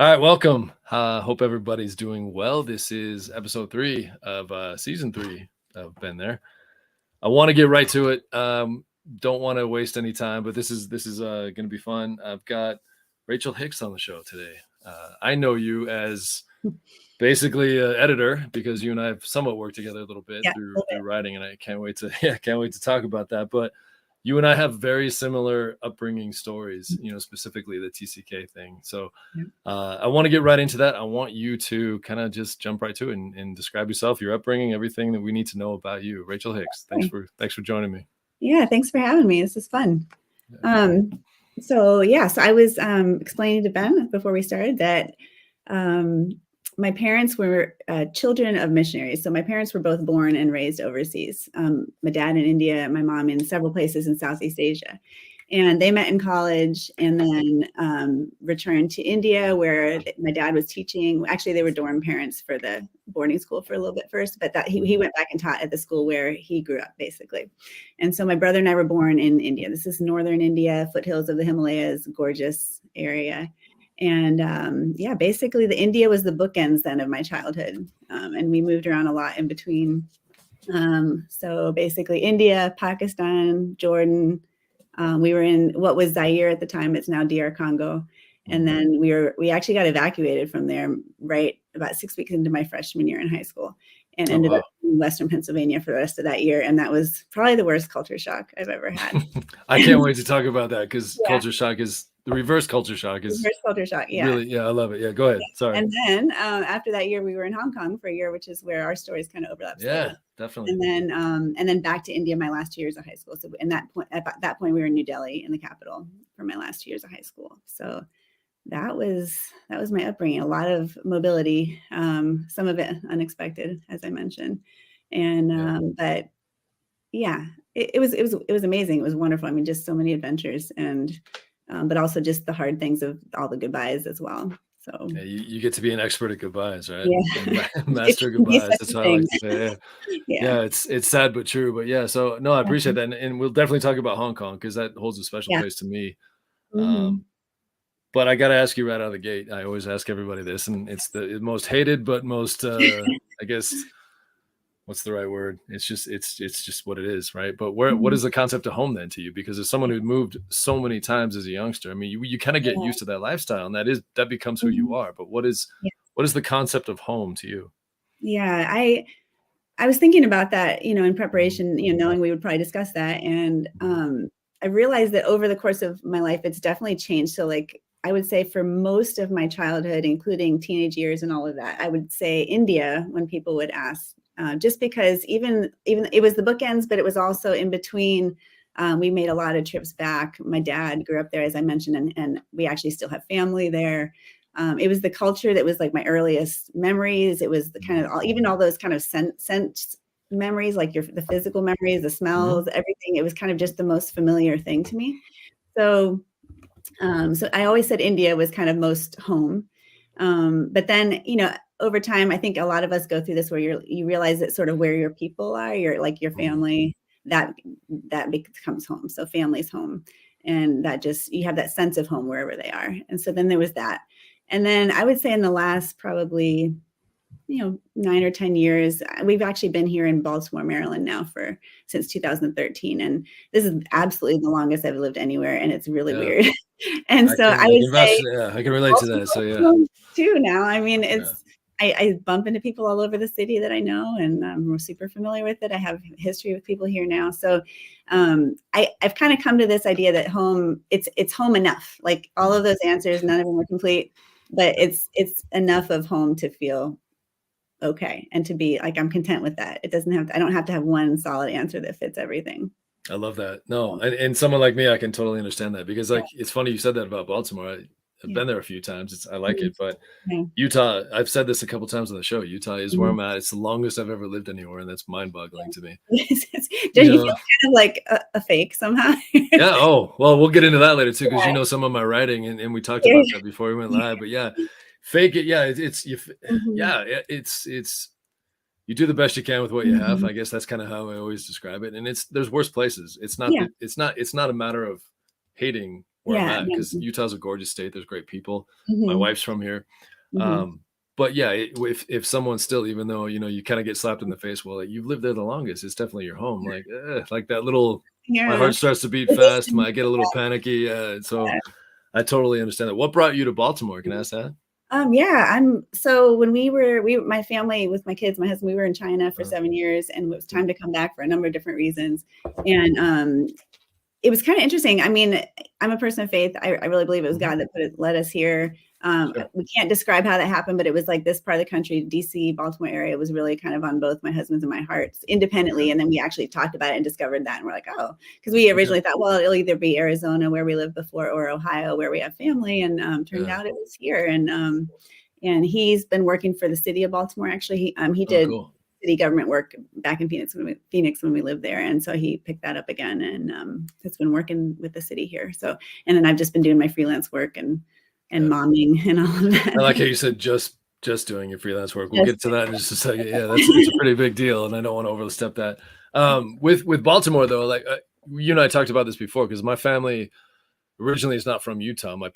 All right, welcome. Hope everybody's doing well. This is episode 3 of season 3 of BenThere. I want to get right to it. Don't want to waste any time, but this is going to be fun. I've got Rachel Hicks on the show today. I know you as basically an editor because you and I have somewhat worked together a little bit through writing, and I can't wait to talk about that. But you and I have very similar upbringing stories, specifically the TCK thing. So I want to get right into that. I want you to kind of just jump right to it and describe yourself, your upbringing, everything that we need to know about you. Rachel Hicks, thanks for joining me. Yeah, thanks for having me. This is fun. So I was explaining to Ben before we started that my parents were children of missionaries. So my parents were both born and raised overseas. My dad in India, my mom in several places in Southeast Asia. And they met in college and then returned to India where my dad was teaching. Actually, they were dorm parents for the boarding school for a little bit first, but he went back and taught at the school where he grew up, basically. And so my brother and I were born in India. This is northern India, foothills of the Himalayas, gorgeous area. And basically the India was the bookends then of my childhood. And we moved around a lot in between. So basically India, Pakistan, Jordan. We were in what was Zaire at the time. It's now DR Congo. And then we actually got evacuated from there right about 6 weeks into my freshman year in high school and ended up in Western Pennsylvania for the rest of that year. And that was probably the worst culture shock I've ever had. I can't wait to talk about that because culture shock is the reverse culture shock is reverse culture shock. Yeah. Really, I love it. Yeah, go ahead. Sorry. And then after that year, we were in Hong Kong for a year, which is where our stories kind of overlap. Yeah, definitely. And then back to India my last 2 years of high school. So at that point we were in New Delhi in the capital for my last 2 years of high school. So that was my upbringing. A lot of mobility, some of it unexpected, as I mentioned. And but yeah, it was amazing. It was wonderful. I mean, just so many adventures and but also just the hard things of all the goodbyes as well. So yeah, you get to be an expert at goodbyes, right? Yeah. Master goodbyes. That's what I like to say. Yeah. It's sad but true. But yeah, so no, I appreciate that, and we'll definitely talk about Hong Kong because that holds a special place to me. But I got to ask you right out of the gate. I always ask everybody this, and it's the most hated, but most, I guess, what's the right word? It's just what it is, right? But what is the concept of home then to you? Because as someone who moved so many times as a youngster, I mean, you kind of get used to that lifestyle, and that becomes who you are. But what is the concept of home to you? Yeah, I was thinking about that, in preparation, knowing we would probably discuss that, and I realized that over the course of my life, it's definitely changed. So like, I would say for most of my childhood, including teenage years and all of that, I would say India when people would ask, just because even it was the bookends, but it was also in between. We made a lot of trips back. My dad grew up there, as I mentioned, and we actually still have family there. It was the culture that was like my earliest memories. It was the kind of even all those kind of sense memories, like the physical memories, the smells, everything. It was kind of just the most familiar thing to me. So I always said India was kind of most home. But then, over time, I think a lot of us go through this where you realize that sort of where your people are, your family, that becomes home. So family's home. And that just, you have that sense of home wherever they are. And so then there was that. And then I would say in the last probably 9 or 10 years, we've actually been here in Baltimore, Maryland now since 2013. And this is absolutely the longest I've lived anywhere. And it's really weird. And so I would say, I can relate to that. So too now. I mean, I bump into people all over the city that I know, and I'm super familiar with it. I have history with people here now. So I've kind of come to this idea that home, it's home enough. Like all of those answers, none of them are complete, but it's enough of home to feel okay and to be like, I'm content with that. I don't have to have one solid answer that fits everything. I love that. No, and someone like me, I can totally understand that because it's funny you said that about Baltimore. I've been there a few times. I like it, but Utah, I've said this a couple times on the show. Utah is where I'm at. It's the longest I've ever lived anywhere, and that's mind-boggling to me. Do you feel kind of like a fake somehow? Yeah. Oh, well, we'll get into that later too, because some of my writing, and we talked about that before we went live. But yeah, fake it. Yeah, it's you do the best you can with what you have. I guess that's kind of how I always describe it. And there's worse places. It's not a matter of hating where I'm Yeah. at, because Utah's a gorgeous state. There's great people. My Mhm. wife's from here. Mhm. But yeah, if someone still, even though, you kind of get slapped in the face, well, like, you've lived there the longest, it's definitely your home. Like that little, my Yeah. heart starts to beat The fast. distance, I get a little panicky. So I totally understand that. What brought you to Baltimore? Can I ask that? Yeah, so when my family with my kids, my husband, we were in China for 7 years, and it was time to come back for a number of different reasons. And it was kind of interesting. I mean, I'm a person of faith. I really believe it was God that led us here. Sure. We can't describe how that happened, but it was like this part of the country, DC, Baltimore area, was really kind of on both my husband's and my hearts independently. Okay. And then we actually talked about it and discovered that. And we're like, oh, because we originally thought, well, it'll either be Arizona where we lived before or Ohio where we have family. And turned out it was here. And he's been working for the city of Baltimore. Actually, he did Cool. city government work back in Phoenix when we lived there, and so he picked that up again, and has been working with the city here. So, and then I've just been doing my freelance work and momming and all of that. I like how you said just doing your freelance work. We'll get to that in just a second. Yeah, it's a pretty big deal, and I don't want to overstep that. With Baltimore though, like you and I talked about this before, because my family originally is not from Utah. My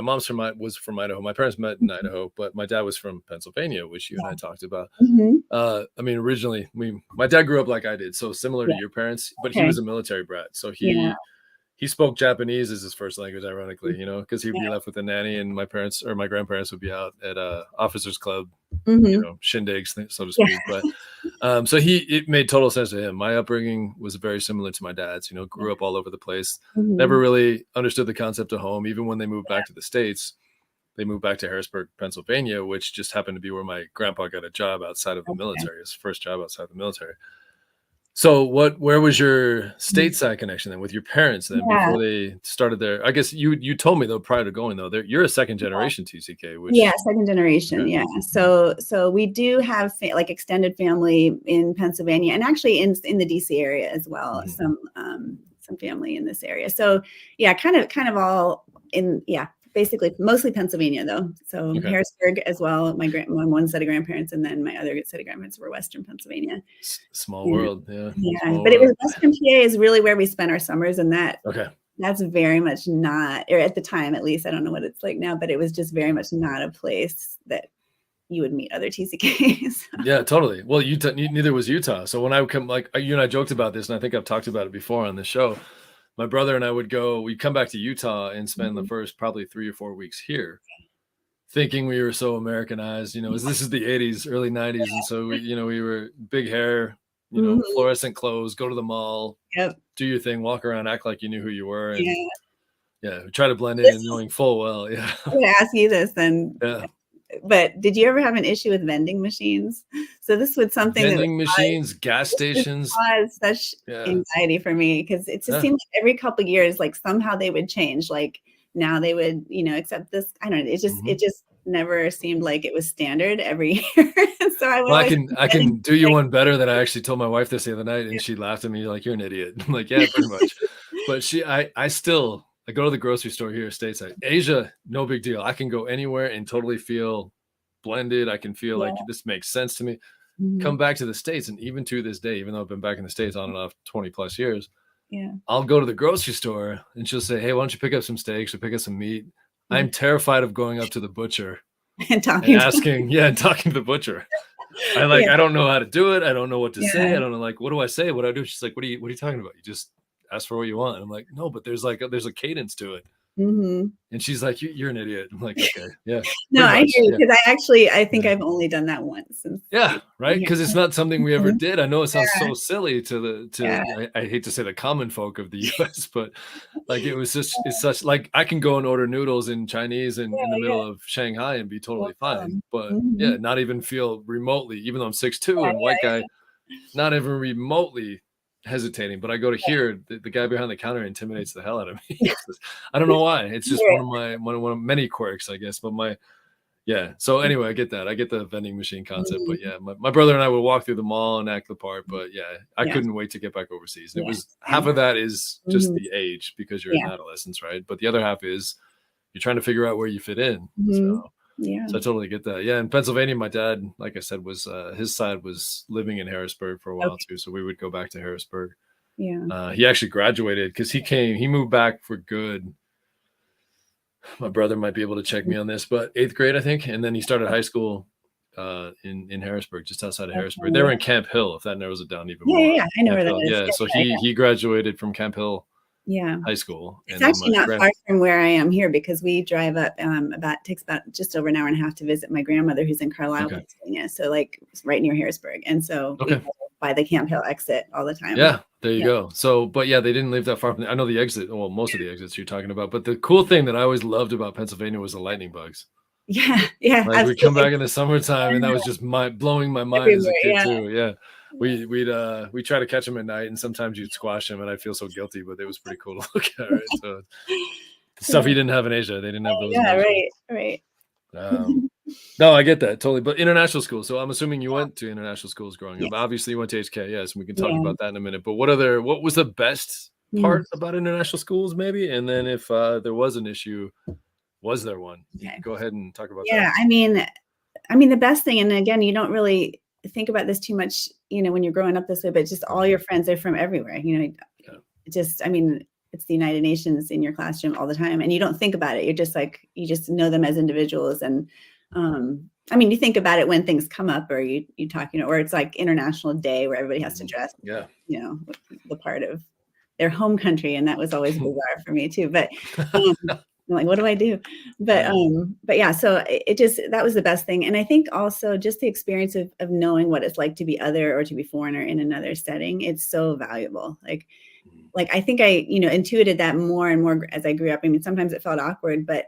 mom's was from Idaho. My parents met in Idaho, but my dad was from Pennsylvania, which you and I talked about. I mean, originally, my dad grew up like I did, so similar to your parents, but he was a military brat. So he spoke Japanese as his first language, ironically, because he'd be left with a nanny, and my parents or my grandparents would be out at officers club, shindigs, so to speak. But so it made total sense to him. My upbringing was very similar to my dad's. Grew up all over the place. Never really understood the concept of home. Even when they moved back to the States, they moved back to Harrisburg, Pennsylvania, which just happened to be where my grandpa got a job outside of the military, his first job outside the military. So where was your stateside connection then with your parents then before they started there? I guess you told me though, prior to going though, you're a second generation TCK, which second generation. Okay. Yeah. So we do have like extended family in Pennsylvania, and actually in the DC area as well. Some family in this area. So yeah, kind of all in, basically mostly Pennsylvania though. So Harrisburg as well. My one set of grandparents, and then my other set of grandparents were Western Pennsylvania. Small world, yeah. Yeah, but it was Western PA is really where we spent our summers, and that's very much not, or at the time at least, I don't know what it's like now, but it was just very much not a place that you would meet other TCKs. Yeah, totally. Well, Utah, neither was Utah. So when I would come, like you and I joked about this, and I think I've talked about it before on the show. My brother and I we'd come back to Utah and spend the first probably 3 or 4 weeks here, thinking we were so Americanized, this is the 80s, early 90s. And so we were big hair, fluorescent clothes, go to the mall, do your thing, walk around, act like you knew who you were. And try to blend in, knowing full well. Yeah. I'm going to ask you this then. Yeah. But did you ever have an issue with vending machines? So this was something vending machines, gas stations caused such anxiety for me, because it just seemed like every couple of years, like somehow they would change. Like now they would, accept this. I don't know. It just never seemed like it was standard every year. So I can do you one better that I actually told my wife this the other night, and she laughed at me like, "You're an idiot." I'm like, yeah, pretty much. But I go to the grocery store here stateside. Asia, no big deal. I can go anywhere and totally feel blended. I can feel like this makes sense to me. Come back to the States, and even to this day, even though I've been back in the States on and off 20 plus years, I'll go to the grocery store and she'll say, "Hey, why don't you pick up some steaks or pick up some meat?" I'm terrified of going up to the butcher and talking to the butcher. I don't know how to do it. I don't know what to say. I don't know, like, what do I say? What do I do? She's like, what are you talking about? You just ask for what you want. And I'm like, no, but there's a cadence to it. And she's like, you're an idiot. I'm like, okay, yeah. No, I hear you, because I think I've only done that once. Right. Because it's not something we ever did. I know it sounds so silly I hate to say the common folk of the US, but like it's such like I can go and order noodles in Chinese in the middle of Shanghai and be totally fine. But not even feel remotely, even though I'm 6'2" and white guy, not even remotely hesitating. But I go to here, the guy behind the counter intimidates the hell out of me. I don't know why. It's just one of many quirks, I guess. But so anyway, I get that. I get the vending machine concept. But my brother and I would walk through the mall and act the part. But I couldn't wait to get back overseas. It was half of that is just the age, because you're in adolescence, right? But the other half is you're trying to figure out where you fit in. So I totally get that. Yeah, in Pennsylvania, my dad, like I said, was his side was living in Harrisburg for a while too. So we would go back to Harrisburg. He actually graduated because he moved back for good my brother might be able to check me on this, but 8th grade, I think. And then he started high school in Harrisburg, just outside of Harrisburg. They were in Camp Hill, if that narrows it down even more. Yeah, I know Camp where Hill. that is. Yeah, so he graduated from Camp Hill High School. It's actually not far from where I am here, because we drive up takes about just over an hour and a half to visit my grandmother who's in Carlisle, Pennsylvania. So like right near Harrisburg. And so we go by the Camp Hill exit all the time. Yeah, there you go. So, but yeah, they didn't live that far from I know the exit, well, most of the exits you're talking about, but the cool thing that I always loved about Pennsylvania was the lightning bugs. Yeah. Like we come back in the summertime and that was just blowing my mind as a kid too. Yeah. We'd try to catch them at night, and sometimes you'd squash them, and I'd feel so guilty, but it was pretty cool to look at. Right? So the stuff you didn't have in Asia, they didn't have those. Yeah, right. No, I get that totally. But international school. So I'm assuming you went to international schools growing up. Obviously, you went to HK. Yes, and we can talk about that in a minute. But what was the best part about international schools, maybe? And then if there was an issue, was there one? Go ahead and talk about that. Yeah, I mean, the best thing, and again, you don't really think about this too much, when you're growing up this way, but just all your friends are from everywhere. It's the United Nations in your classroom all the time, and you don't think about it. You're just like, you just know them as individuals. And you think about it when things come up, or you talk, or it's like International Day where everybody has to dress, the part of their home country. And that was always bizarre for me too. But I'm like, what do I do? But yeah, so that was the best thing. And I think also just the experience of knowing what it's like to be other or to be foreigner in another setting. It's so valuable. Like I think I, intuited that more and more as I grew up. I mean, sometimes it felt awkward, but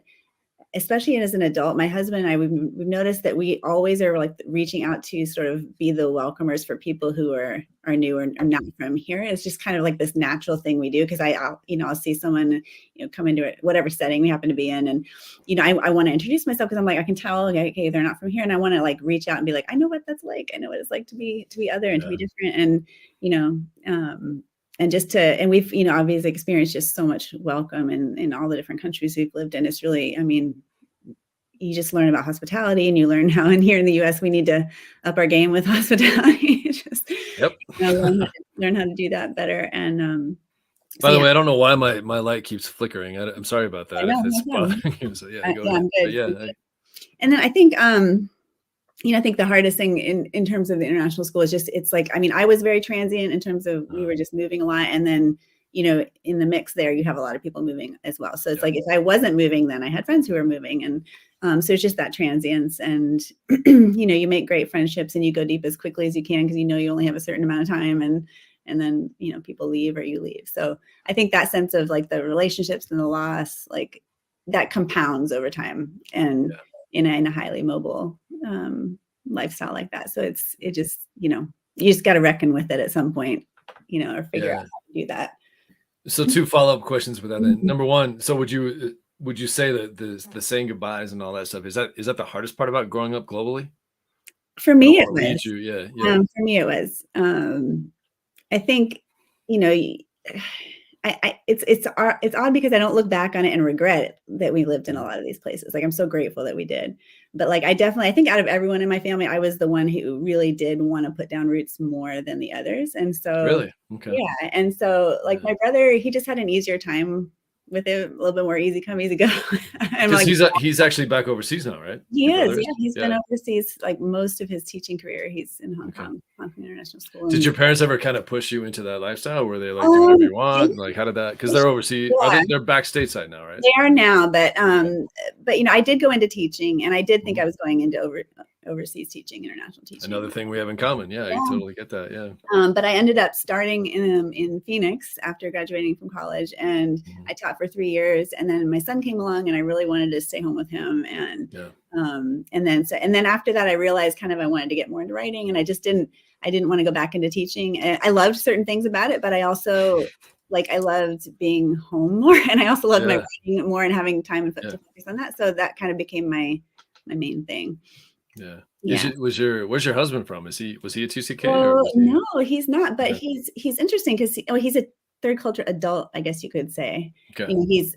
especially as an adult, my husband and I, we've noticed that we always are like reaching out to sort of be the welcomers for people who are new or not from here. It's just kind of like this natural thing we do. Cause I'll see someone, come into it, whatever setting we happen to be in. And, I want to introduce myself, cause I'm like, I can tell, okay, they're not from here. And I want to like reach out and be like, I know what that's like. I know what it's like to be other and to be different. And, and we've, obviously experienced just so much welcome in all the different countries we've lived in. It's really, you just learn about hospitality, and you learn how in here in the US, we need to up our game with hospitality. Learn how to do that better. And, by the way, I don't know why my light keeps flickering. I'm sorry about that. If it's bothering you. So yeah, go ahead. And then I think, I think the hardest thing in terms of the international school is just, it's like, I was very transient in terms of we were just moving a lot. And then, in the mix there, you have a lot of people moving as well. So it's like, if I wasn't moving, then I had friends who were moving. And so it's just that transience. And, you make great friendships and you go deep as quickly as you can, because you only have a certain amount of time. And then, people leave or you leave. So I think that sense of like the relationships and the loss, like that compounds over time and in a highly mobile lifestyle like that. So it just, you just got to reckon with it at some point, or figure out how to do that. So 2 follow-up questions with that. Then. Number one, so would you say that the saying goodbyes and all that stuff, is that the hardest part about growing up globally? For me, it was. For me, it was. I think, it's odd because I don't look back on it and regret that we lived in a lot of these places. Like, I'm so grateful that we did. But like, I think out of everyone in my family, I was the one who really did want to put down roots more than the others. And so, really? Okay. Yeah. And so like my brother, he just had an easier time with it, a little bit more easy come, easy go. And like, he's actually back overseas now, right? He is. Yeah, he's been overseas like most of his teaching career. He's in Hong Kong International School. Did your parents ever kind of push you into that lifestyle? Were they like, do whatever you want? Like, how did that? Because they're overseas. Yeah. They're back stateside now, right? They are now, but I did go into teaching, and I did think I was going into overseas teaching, international teaching. Another thing we have in common. Yeah, you totally get that. Yeah. But I ended up starting in Phoenix after graduating from college, and I taught for 3 years. And then my son came along, and I really wanted to stay home with him. And and then after that, I realized kind of I wanted to get more into writing, and I didn't want to go back into teaching. And I loved certain things about it, but I also I loved being home more, and I also loved my writing more and having time to focus on that. So that kind of became my main thing. Yeah. Where's your husband from? Was he a TCK? No, he's not. But he's interesting because he's a third culture adult, I guess you could say. Okay.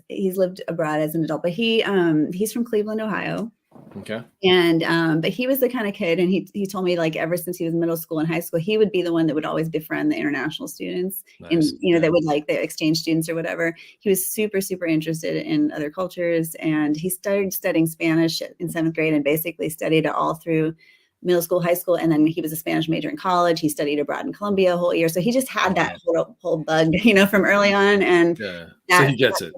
He's lived abroad as an adult, but he's from Cleveland, Ohio. Okay. And but he was the kind of kid, and he told me, like, ever since he was middle school and high school, he would be the one that would always befriend the international students, Nice. and that would, like, the exchange students or whatever. He was super, super interested in other cultures, and he started studying Spanish in 7th grade and basically studied it all through middle school, high school, and then he was a Spanish major in college. He studied abroad in Colombia a whole year, so he just had that whole bug, from early on, and so he gets it.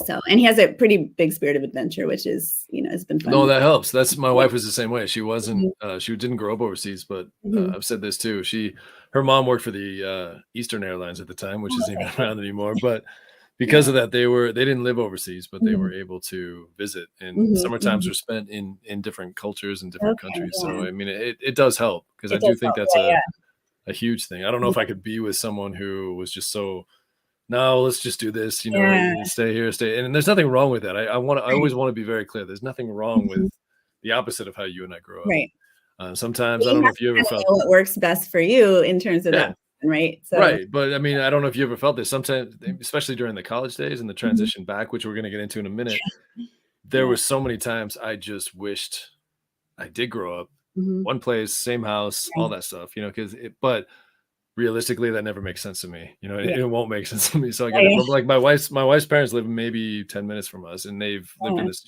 So, and he has a pretty big spirit of adventure, which is, has been fun. No, that helps. That's my wife was the same way. She wasn't, she didn't grow up overseas, but I've said this too. Her mom worked for the Eastern Airlines at the time, which isn't even around anymore. But because of that, they didn't live overseas, but they were able to visit. And summer times were spent in different cultures and different countries. So, I mean, it does help, because I do think that's a huge thing. I don't know if I could be with someone who was just so, no, let's just do this, stay here, and there's nothing wrong with that. I always want to be very clear. There's nothing wrong with the opposite of how you and I grew up. Right. Sometimes I don't know if you ever felt what works best for you in terms of that, right? So, right. But I mean, I don't know if you ever felt this. Sometimes, especially during the college days and the transition back, which we're going to get into in a minute, there were so many times I just wished I did grow up one place, same house, all that stuff, but realistically, that never makes sense to me. It won't make sense to me. So I get it. But like my wife's parents live maybe 10 minutes from us, and they've lived in this.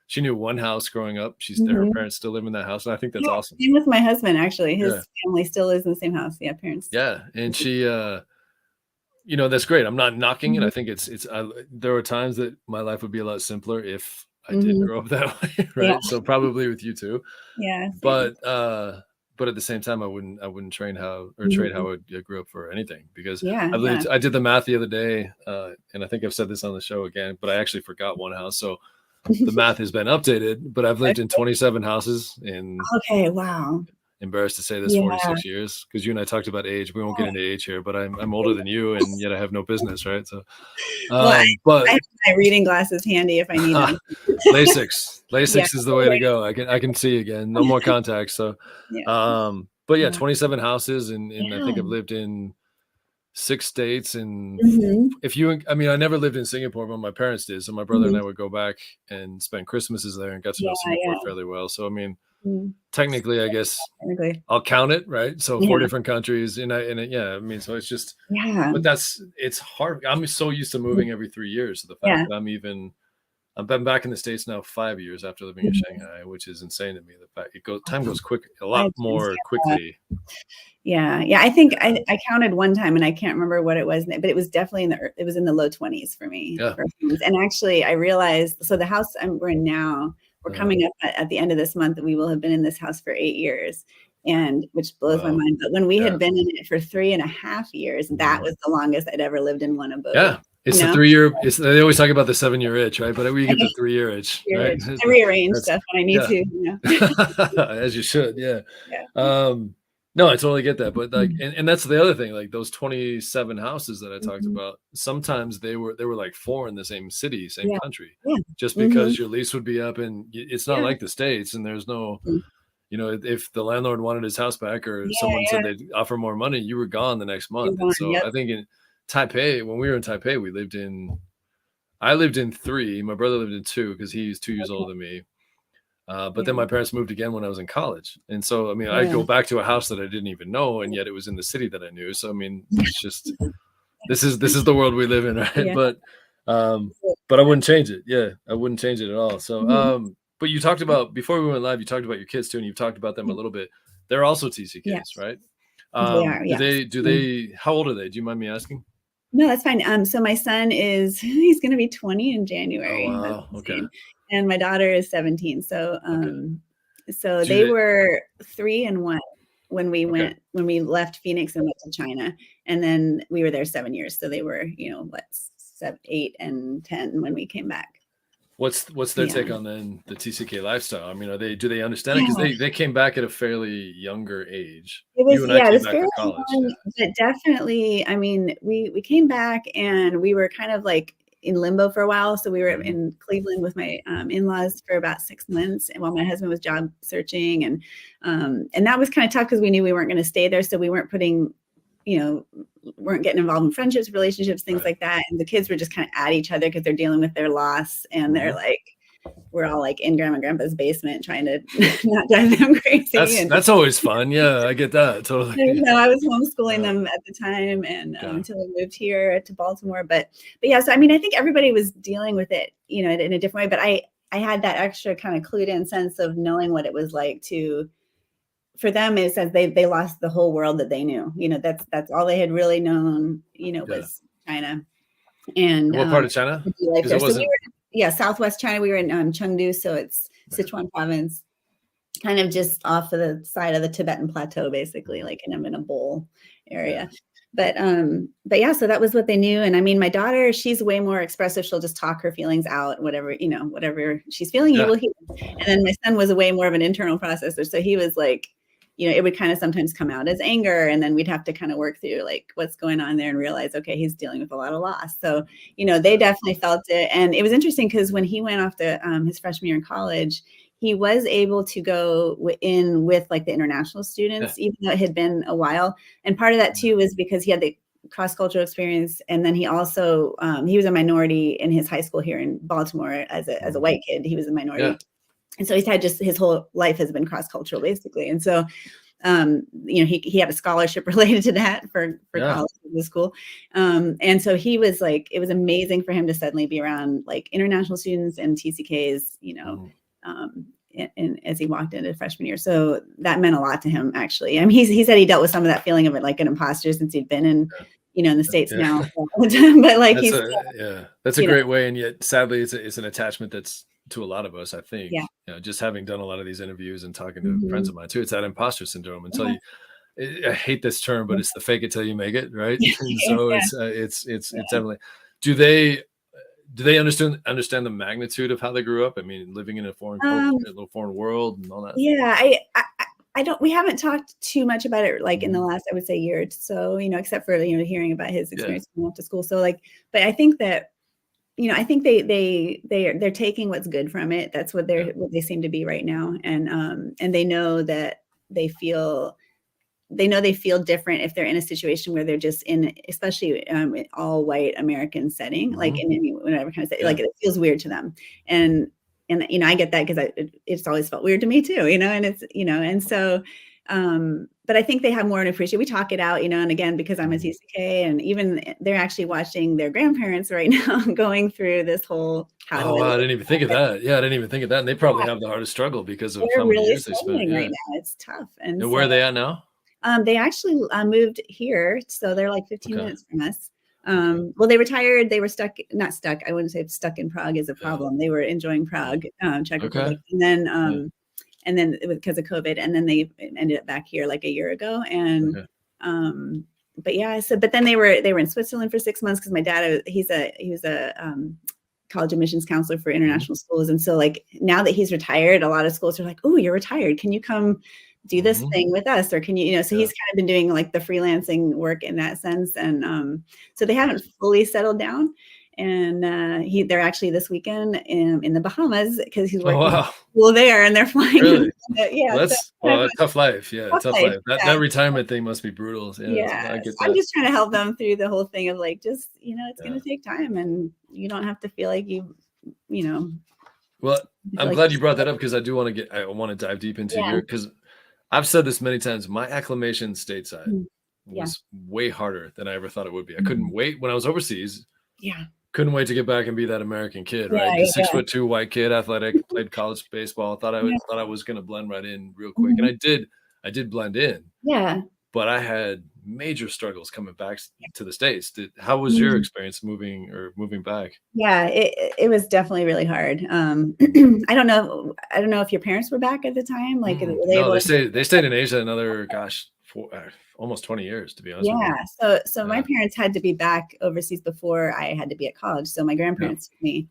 She knew one house growing up. Her parents still live in that house, and I think that's awesome. Same with my husband, actually. His family still lives in the same house. Yeah, parents. Yeah, and she, that's great. I'm not knocking it. I think there were times that my life would be a lot simpler if I did grow up that way, right? Yeah. So probably with you too. Yeah. But at the same time, I wouldn't trade how I grew up for anything, because I did the math the other day, and I think I've said this on the show again, but I actually forgot one house. So the math has been updated, but I've lived in 27 houses in. Okay. Wow. Embarrassed to say this, 46 years, because you and I talked about age. We won't get into age here, but I'm older than you, and yet I have no business, right? So, but I have my reading glasses handy if I need them. LASIK is the way to go. I can see again. No more contacts. So, but 27 houses, and I think I've lived in 6 states, and I never lived in Singapore, but my parents did. So my brother and I would go back and spend Christmases there, and got to know Singapore fairly well. So I mean, technically, I guess I'll count it, right? So 4 different countries, I mean, so it's just, but it's hard. I'm so used to moving every 3 years. So the fact that I've been back in the States now 5 years after living in Shanghai, which is insane to me. The fact time goes quick, a lot more quickly. Yeah. I think I counted one time, and I can't remember what it was, but it was definitely it was in the low 20s for me. Yeah. And actually, I realized, so the house we're in now, we're coming up at the end of this month, that we will have been in this house for 8 years, and which blows my mind. But when we had been in it for 3.5 years, that was the longest I'd ever lived in one abode. Yeah. It's the 3-year. They always talk about the 7-year itch, right? But we get the 3-year itch, right? I rearrange stuff when I need to. As you should, No, I totally get that. But like, and that's the other thing. Like those 27 houses that I talked about, sometimes they were like 4 in the same city, same country, just because your lease would be up, and it's not like the States, and there's no. If the landlord wanted his house back, or someone said they'd offer more money, you were gone the next month. And so I think in Taipei, when we were in Taipei, I lived in 3. My brother lived in 2, because he's 2 years older than me. But then my parents moved again when I was in college. And so, I mean, I'd go back to a house that I didn't even know, and yet it was in the city that I knew. So, I mean, it's just, this is the world we live in, right? But I wouldn't change it. Yeah, I wouldn't change it at all. So, but you talked about, before we went live, you talked about your kids too, and you've talked about them a little bit. They're also TCKs, right? Do they, how old are they? Do you mind me asking? No, that's fine. So my son he's going to be 20 in January. Oh, wow. Okay. And my daughter is 17. So, so they were 3 and 1 when we left Phoenix and went to China. And then we were there 7 years. So they were, 7, 8 and 10 when we came back. What's their take on then the TCK lifestyle? I mean, do they understand it? Because they came back at a fairly younger age. It was, it was fairly young, but definitely, I mean, we came back, and we were kind of like in limbo for a while. So we were in Cleveland with my in-laws for about 6 months, and while my husband was job searching, and that was kind of tough, because we knew we weren't going to stay there. So we weren't putting weren't getting involved in friendships, relationships, things like that. And the kids were just kind of at each other because they're dealing with their loss, and they're like, we're all like in grandma and grandpa's basement trying to not drive them crazy. That's always fun. Yeah, I get that totally. I was homeschooling them at the time, and until we moved here to Baltimore. But yeah, so I mean, I think everybody was dealing with it, in a different way. But I had that extra kind of clued in sense of knowing what it was like for them. It says they lost the whole world that they knew. That's all they had really known. Was China. And what part of China? Southwest China. We were in Chengdu, so it's Sichuan province, kind of just off of the side of the Tibetan plateau, basically, like in a bowl area. But yeah, so that was what they knew. And I mean, my daughter, she's way more expressive. She'll just talk her feelings out, whatever she's feeling, you will hear. And then my son was way more of an internal processor. So he was like, it would kind of sometimes come out as anger, and then we'd have to kind of work through like what's going on there and realize, okay, he's dealing with a lot of loss. So, they definitely felt it. And it was interesting because when he went off to his freshman year in college, he was able to go in with like the international students, even though it had been a while. And part of that too was because he had the cross-cultural experience. And then he also, he was a minority in his high school here in Baltimore as a white kid. He was a minority. Yeah. And so he's had just his whole life has been cross-cultural basically. And so, he had a scholarship related to that for college and school. And so he was like, it was amazing for him to suddenly be around like international students and TCKs, and as he walked into freshman year. So that meant a lot to him, actually. I mean, he said he dealt with some of that feeling of it like an imposter since he'd been in the States now. But like that's a great way. And yet sadly it's an attachment that's to a lot of us, I think. Just having done a lot of these interviews and talking to friends of mine too, it's that imposter syndrome until I hate this term, but it's the fake it till you make it, right? And so it's definitely. Do they understand the magnitude of how they grew up? I mean, living in a foreign culture, a little foreign world and all that. Yeah, I don't, we haven't talked too much about it like in the last, I would say, year or so, except for, hearing about his experience going off to school. So like, but I think that, I think they're taking what's good from it. That's what they seem to be right now. And they know that they feel different if they're in a situation where they're just in, especially all white American setting, like in any whatever kind of setting, like it feels weird to them. And I get that because it's always felt weird to me too, and it's, and so, but I think they have more an appreciation. We talk it out, and again, because I'm a TCK, and even they're actually watching their grandparents right now going through this whole. I didn't even think of that. Yeah, I didn't even think of that. And they probably have the hardest struggle because of how many years they spent. Right now. It's tough. And where are they at now? They actually moved here, so they're like 15 minutes from us. Well, they retired. They were not stuck. I wouldn't say stuck in Prague is a problem. They were enjoying Prague, Czech Republic, and then it was because of COVID, and then they ended up back here like a year ago. And but then they were in Switzerland for 6 months because my dad, he was a college admissions counselor for international schools, and so like now that he's retired, a lot of schools are like, "Oh, you're retired. Can you come do this thing with us?" Or can you, so he's kind of been doing like the freelancing work in that sense. And so they haven't fully settled down. And they're actually this weekend in the Bahamas because he's working school there, and they're flying. Really? That's a tough life. Yeah, tough life. That retirement thing must be brutal. Yeah, I'm just trying to help them through the whole thing of like, just, it's going to take time, and you don't have to feel like Well, I'm glad you brought that up because I want to dive deep into your, because I've said this many times. My acclimation stateside was way harder than I ever thought it would be. I couldn't wait when I was overseas. Couldn't wait to get back and be that American kid, right? 6'2" white kid, athletic, played college baseball. Thought I was going to blend right in real quick, and I did blend in. Yeah. But I had major struggles coming back to the States. How was your experience moving back? Yeah, it was definitely really hard. I don't know if your parents were back at the time. Like, no, they stayed in Asia another almost 20 years, to be honest. Yeah. So my parents had to be back overseas before I had to be at college. So my grandparents took me.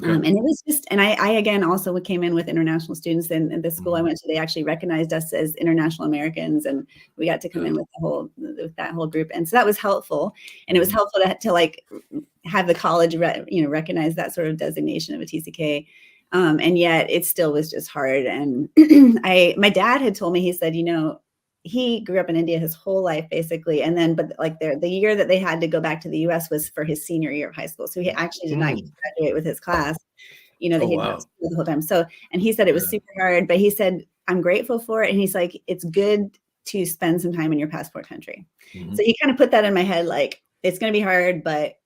And it was just, and I again also came in with international students, and the school I went to, they actually recognized us as international Americans, and we got to come in with that whole group, and so that was helpful. And it was helpful to like have the college recognize that sort of designation of a TCK, and yet it still was just hard. And my dad had told me, he said, he grew up in India his whole life, basically. And then, but like the year that they had to go back to the US was for his senior year of high school. So he actually did not graduate with his class, you know, that he'd been the whole time. So, and he said it was super hard, but he said, I'm grateful for it. And he's like, it's good to spend some time in your passport country. So he kind of put that in my head, like, it's going to be hard, but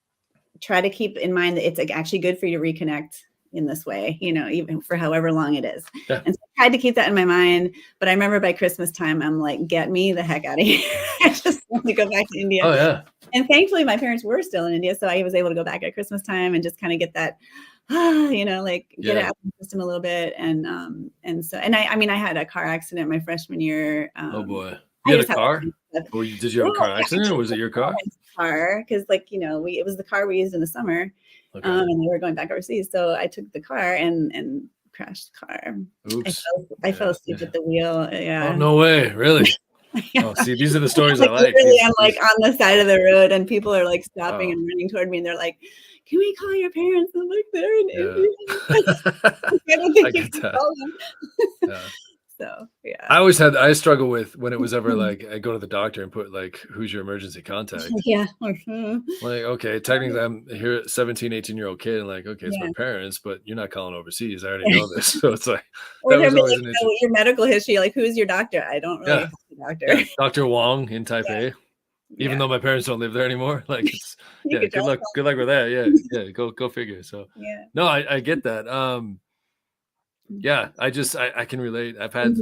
try to keep in mind that it's like actually good for you to reconnect in this way, you know, even for however long it is. And so I tried to keep that in my mind. But I remember by Christmas time, I'm like, get me the heck out of here. I just want to go back to India. Oh, yeah. And thankfully, my parents were still in India. So I was able to go back at Christmas time and just kind of get that, you know, like get it out of the system a little bit. And so I mean, I had a car accident my freshman year. Oh, boy. You had a car? Or did you have a car accident, or was it your car? Because, like, you know, it was the car we used in the summer. And we were going back overseas. So I took the car and crashed the car. Oops. I fell asleep at the wheel. Yeah. Oh, no way. Really? Oh, see, these are the stories I like. I'm like on the side of the road and people are like stopping and running toward me. And they're like, can we call your parents? I'm like, they're in India. I don't think you can call them. So, yeah. I struggle with when it was ever like I go to the doctor and put like, who's your emergency contact? Yeah. Like, okay, technically I'm here at 17, 18-year-old kid. And like, okay, it's my parents, but you're not calling overseas. I already know this. So it's like, or that was always like, your medical history, like, who's your doctor? I don't really have a doctor. Yeah. Dr. Wong in Taipei. Even though my parents don't live there anymore. Like, it's good luck with that. Yeah. Go figure. So no, I get that. Yeah, I can relate. I've had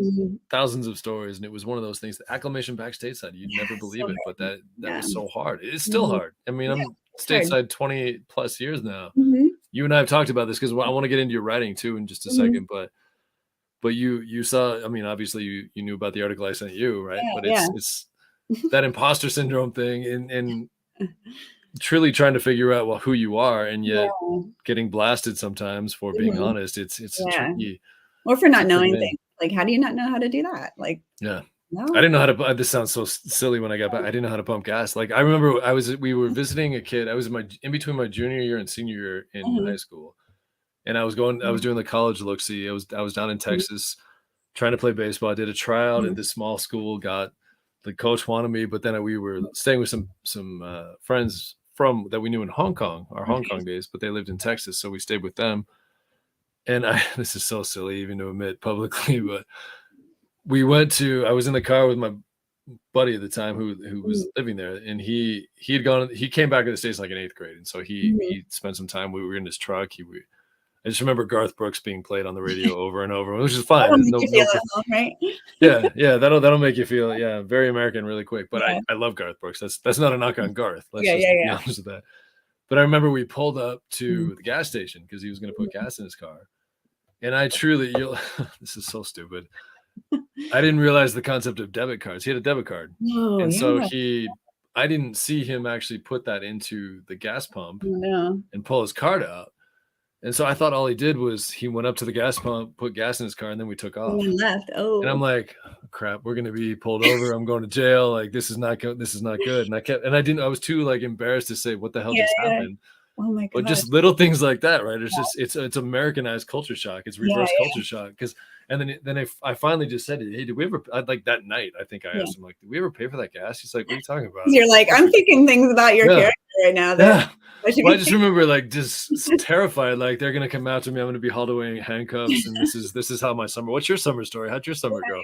thousands of stories, and it was one of those things. The acclimation back stateside, you'd never believe it, but that was so hard. It's still hard. I mean, I'm stateside 20 plus years now. You and I have talked about this because I want to get into your writing too in just a second. But you saw. I mean, obviously you knew about the article I sent you, right? But it's that imposter syndrome thing, and truly trying to figure out who you are, and yet getting blasted sometimes for being honest. It's tricky. Or for not knowing things. Like, how do you not know how to do that? Like, no. I didn't know how to. This sounds so silly when I got back. I didn't know how to pump gas. Like, I remember we were visiting a kid. I was in between my junior year and senior year in high school, and I was doing the college look-see. I was down in Texas trying to play baseball. I did a tryout at this small school. The coach wanted me, but then we were staying with some friends that we knew in Hong Kong, our Hong Kong days, but they lived in Texas. So we stayed with them. And this is so silly even to admit publicly, but I was in the car with my buddy at the time who was living there, and he came back to the States like in 8th grade. And so he spent some time, we were in his truck. I just remember Garth Brooks being played on the radio over and over, which is fine. Right? Yeah, that'll make you feel very American really quick. But I love Garth Brooks. That's not a knock on Garth. Let's just be honest with that. But I remember we pulled up to the gas station because he was going to put gas in his car, and I truly, this is so stupid. I didn't realize the concept of debit cards. He had a debit card, so I didn't see him actually put that into the gas pump and pull his card out. And so I thought all he did was he went up to the gas pump, put gas in his car, and then we took off. And left. Oh. And I'm like, crap, we're going to be pulled over. I'm going to jail. Like, this is not good. This is not good. And I was too like embarrassed to say what the hell just happened. Oh my God. But just little things like that, right? It's just, it's Americanized culture shock. It's reverse culture shock. And then I finally just said, hey, did we ever, like that night, I think I asked him, like, did we ever pay for that gas? He's like, what are you talking about? You're like, I'm thinking things about your character right now. I just remember like just terrified, like they're gonna come after me. I'm gonna be hauled away in handcuffs, and this is how my summer. What's your summer story? How'd your summer go?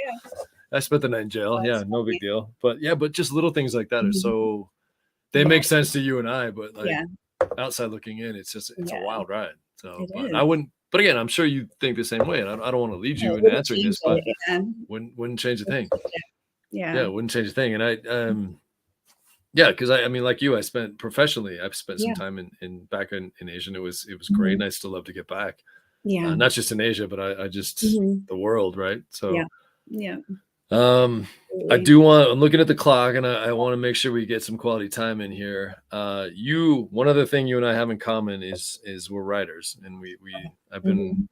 I spent the night in jail. No big deal. But just little things like that are so they make sense to you and I, but like outside looking in, it's a wild ride. So but I wouldn't. But again, I'm sure you think the same way, and I don't want to lead you in answering this, but wouldn't change a thing. Wouldn't change a thing. And because I mean, like you, I've spent some time back in Asia, and it was great, and I still love to get back. Not just in Asia, but I just the world, right? So I'm looking at the clock, and I want to make sure we get some quality time in here. One other thing you and I have in common is we're writers, and I've been.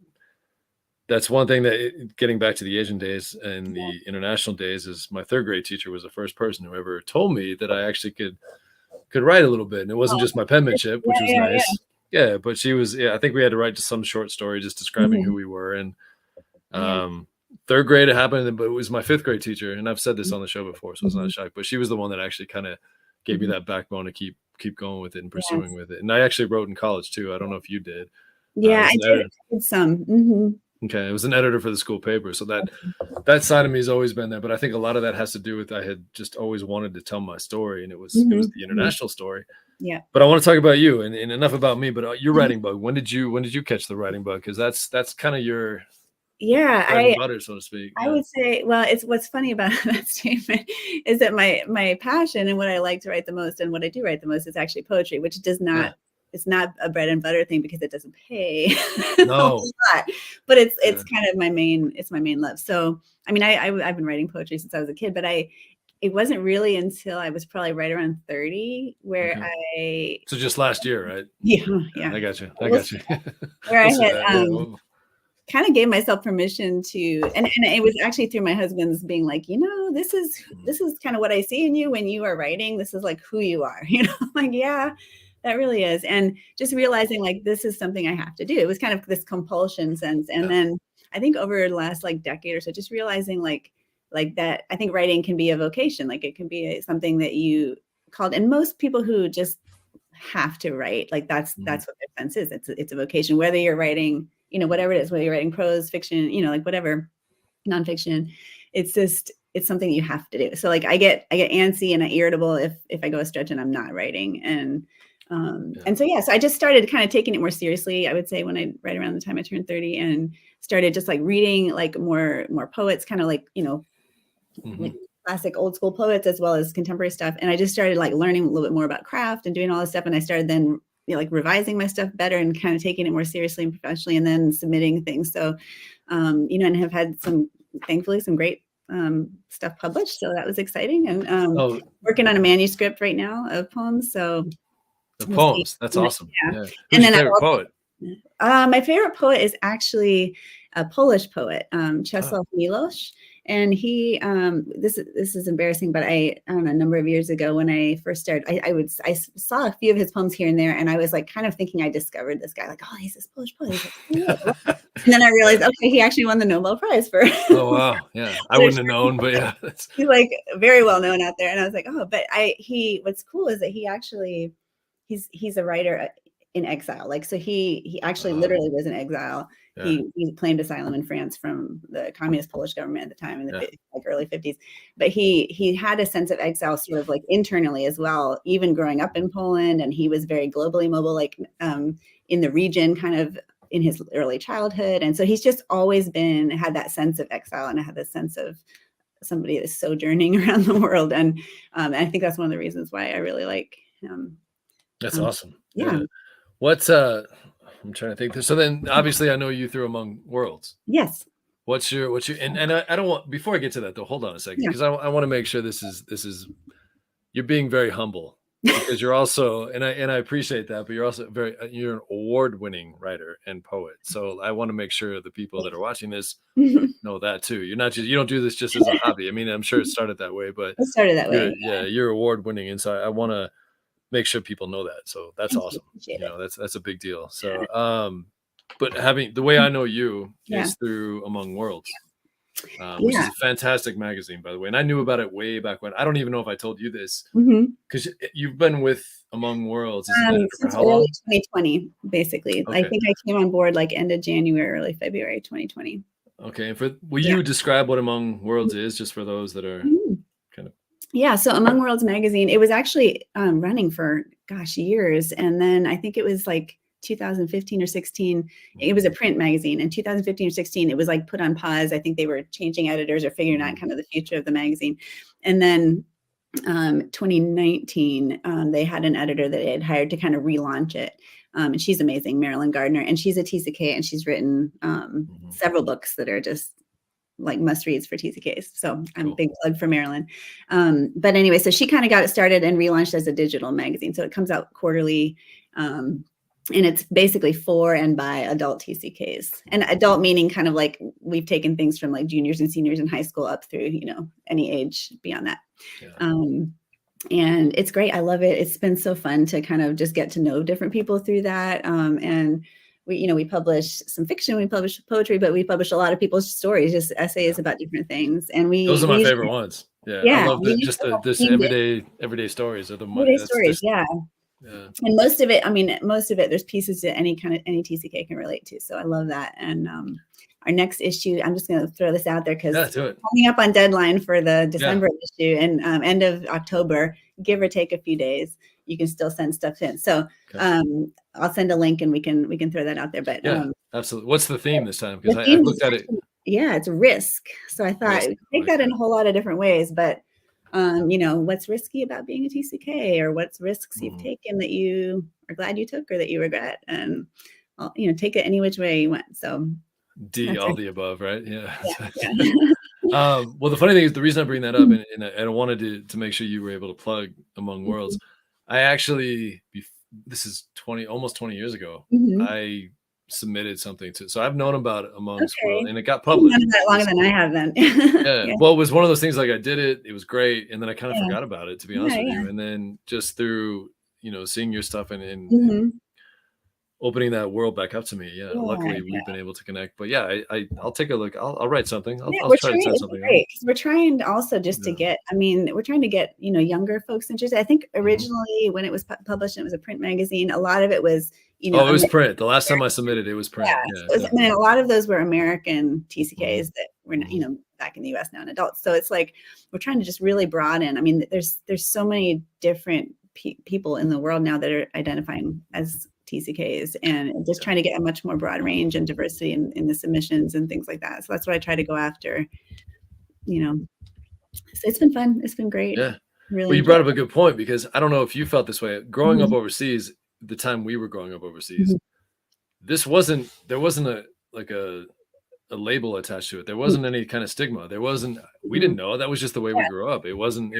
That's one thing that, getting back to the Asian days and the international days, is my 3rd grade teacher was the first person who ever told me that I actually could write a little bit. And it wasn't just my penmanship, which was nice. But she was, I think we had to write some short story just describing who we were. And third grade it happened, but it was my fifth grade teacher, and I've said this on the show before, so it's not a shock. But she was the one that actually kind of gave me that backbone to keep going with it and pursuing with it. And I actually wrote in college too. I don't know if you did. Yeah, I did some. Okay, it was an editor for the school paper, so that side of me has always been there. But I think a lot of that has to do with I had just always wanted to tell my story, and it was the international story. Yeah. But I want to talk about you, and enough about me. But your writing bug. When did you catch the writing bug? Because that's kind of your bread and butter, so to speak. I would say, well, it's what's funny about that statement is that my passion and what I like to write the most and what I do write the most is actually poetry, which does not. It's not a bread and butter thing because it doesn't pay a lot, but it's kind of my main love. So, I mean, I've been writing poetry since I was a kid, but it wasn't really until I was probably right around 30 where So just last year, right? Yeah. I got you. Where I had kind of gave myself permission to, and it was actually through my husband's being like, this is kind of what I see in you when you are writing. This is like who you are, like, yeah. That really is. And just realizing like, this is something I have to do. It was kind of this compulsion sense. And then I think over the last like decade or so, just realizing like that, I think writing can be a vocation. Like it can be something that you called, and most people who just have to write, like that's what their sense is. It's a vocation, whether you're writing, whatever it is, whether you're writing prose, fiction, like whatever, nonfiction, it's something you have to do. So like I get antsy and irritable if I go a stretch and I'm not writing. And so I just started kind of taking it more seriously, I would say, when right around the time I turned 30, and started just like reading like more poets, kind of like, like classic old school poets as well as contemporary stuff. And I just started like learning a little bit more about craft and doing all this stuff. And I started then like revising my stuff better and kind of taking it more seriously and professionally, and then submitting things. So, and have had thankfully some great stuff published. So that was exciting. And working on a manuscript right now of poems. So the poems. That's awesome. Yeah. Who's your favorite poet? My favorite poet is actually a Polish poet, Czesław Miłosz. And he, this is embarrassing, but I don't know, a number of years ago when I first started, I saw a few of his poems here and there, and I was like kind of thinking I discovered this guy, like, oh, he's this Polish poet. And then I realized, okay, he actually won the Nobel Prize for. Oh wow, yeah, I wouldn't have known, but yeah, he's like very well known out there. And I was like, oh, but what's cool is that he actually, he's a writer in exile. Like, so he actually literally was in exile. Yeah. He claimed asylum in France from the communist Polish government at the time in the like early 50s. But he had a sense of exile sort of like internally as well, even growing up in Poland. And he was very globally mobile, like in the region, kind of in his early childhood. And so he's just always had that sense of exile, and had this sense of somebody that's sojourning around the world. And I think that's one of the reasons why I really like him. That's awesome. Yeah. What's I'm trying to think. So then, obviously, I know you through Among Worlds. Yes. What's your and I don't want, before I get to that though, hold on a second, because I want to make sure this is you're being very humble, because you're also, and I appreciate that, but you're also you're an award-winning writer and poet. So I want to make sure the people that are watching this know that too. You don't do this just as a hobby. I mean, I'm sure it started that way, but it started that way. Yeah, you're award-winning, and so I want to make sure people know that. So that's awesome. That's a big deal. So, but having the way I know you is through Among Worlds, which is a fantastic magazine, by the way. And I knew about it way back when. I don't even know if I told you this, because you've been with Among Worlds since early 2020, basically. Okay. I think I came on board like end of January, early February 2020. Okay. And will you describe what Among Worlds is, just for those that are kind of. Yeah, so Among Worlds magazine, it was actually running for, years. And then I think it was like 2015 or 16, it was a print magazine. In 2015 or 16, it was like put on pause. I think they were changing editors or figuring out kind of the future of the magazine. And then 2019, they had an editor that they had hired to kind of relaunch it. And she's amazing, Marilyn Gardner, and she's a TCK, and she's written several books that are just like must reads for TCKs. So I'm a big plug for Marilyn. But anyway, so she kind of got it started and relaunched as a digital magazine. So it comes out quarterly. And it's basically for and by adult TCKs, and adult meaning kind of like we've taken things from like juniors and seniors in high school up through, any age beyond that. And it's great. I love it. It's been so fun to kind of just get to know different people through that. And we publish some fiction, we publish poetry, but we publish a lot of people's stories, just essays about different things. And those are my favorite ones. I love this everyday stories are the everyday stories. Yeah. And most of it, there's pieces that any TCK can relate to. So I love that. And our next issue, I'm just going to throw this out there because coming up on deadline for the December issue and end of October, give or take a few days, you can still send stuff in. So I'll send a link and we can throw that out there. But absolutely. What's the theme this time? Because I looked at it. Yeah, it's risk. So I thought take that in a whole lot of different ways, but what's risky about being a TCK, or what's risks you've taken that you are glad you took or that you regret, and take it any which way you went. So all the above, right? Yeah. Well, the funny thing is, the reason I bring that up, and I wanted to make sure you were able to plug Among Worlds. I actually, this is almost 20 years ago. I submitted something so I've known about it amongst world, and it got published. That longer than I have then. Well, it was one of those things, like I did it was great, and then I kind of forgot about it, to be honest with you. And then just through seeing your stuff and opening that world back up to me, luckily we've been able to connect. But I'll take a look. I'll write something. I'll try to send something. We're trying to also just to get, we're trying to get younger folks interested. I think originally when it was published, it was a print magazine. A lot of it was it was print. The last time I submitted, it was print. A lot of those were American TCKs that were back in the US now and adults. So it's like we're trying to just really broaden. There's so many different people in the world now that are identifying as TCKs, and just trying to get a much more broad range and diversity in the submissions and things like that. So that's what I try to go after. So it's been fun. It's been great. Yeah. Really. Well, you brought up a good point, because I don't know if you felt this way growing up overseas. The time we were growing up overseas, there wasn't a label attached to it. There wasn't any kind of stigma. We didn't know. That was just the way we grew up. It wasn't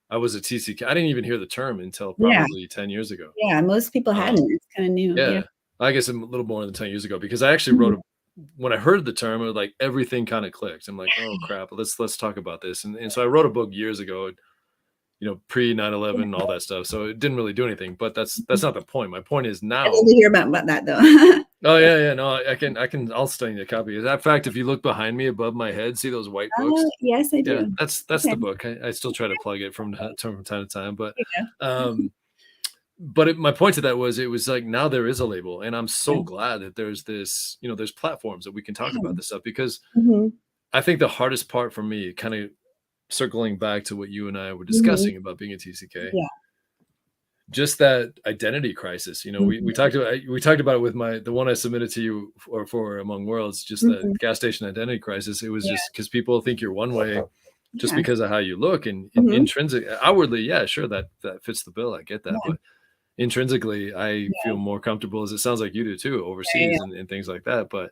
I was a TCK. I didn't even hear the term until probably 10 years ago. Yeah, most people hadn't. It's kind of new. Yeah, I guess a little more than 10 years ago, because I actually wrote when I heard the term, it was like everything kind of clicked. I'm like, oh crap, let's talk about this. And so I wrote a book years ago, pre 9/11, all that stuff. So it didn't really do anything, but that's not the point. My point is now. I didn't hear about that though. Oh yeah. No, I'll send you a copy. In fact, if you look behind me above my head, see those white books? Yes, I do. Yeah, that's the book. I still try to plug it from time to time, but my point to that was, it was like, now there is a label, and I'm so glad that there's this, there's platforms that we can talk about this stuff, because I think the hardest part for me, kind of circling back to what you and I were discussing about being a TCK, just that identity crisis. We talked about it with the one I submitted to you for Among Worlds, just that gas station identity crisis. It was just because people think you're one way just because of how you look, and intrinsic, outwardly, sure, that fits the bill. I get that, but intrinsically, I feel more comfortable, as it sounds like you do too, overseas and things like that. But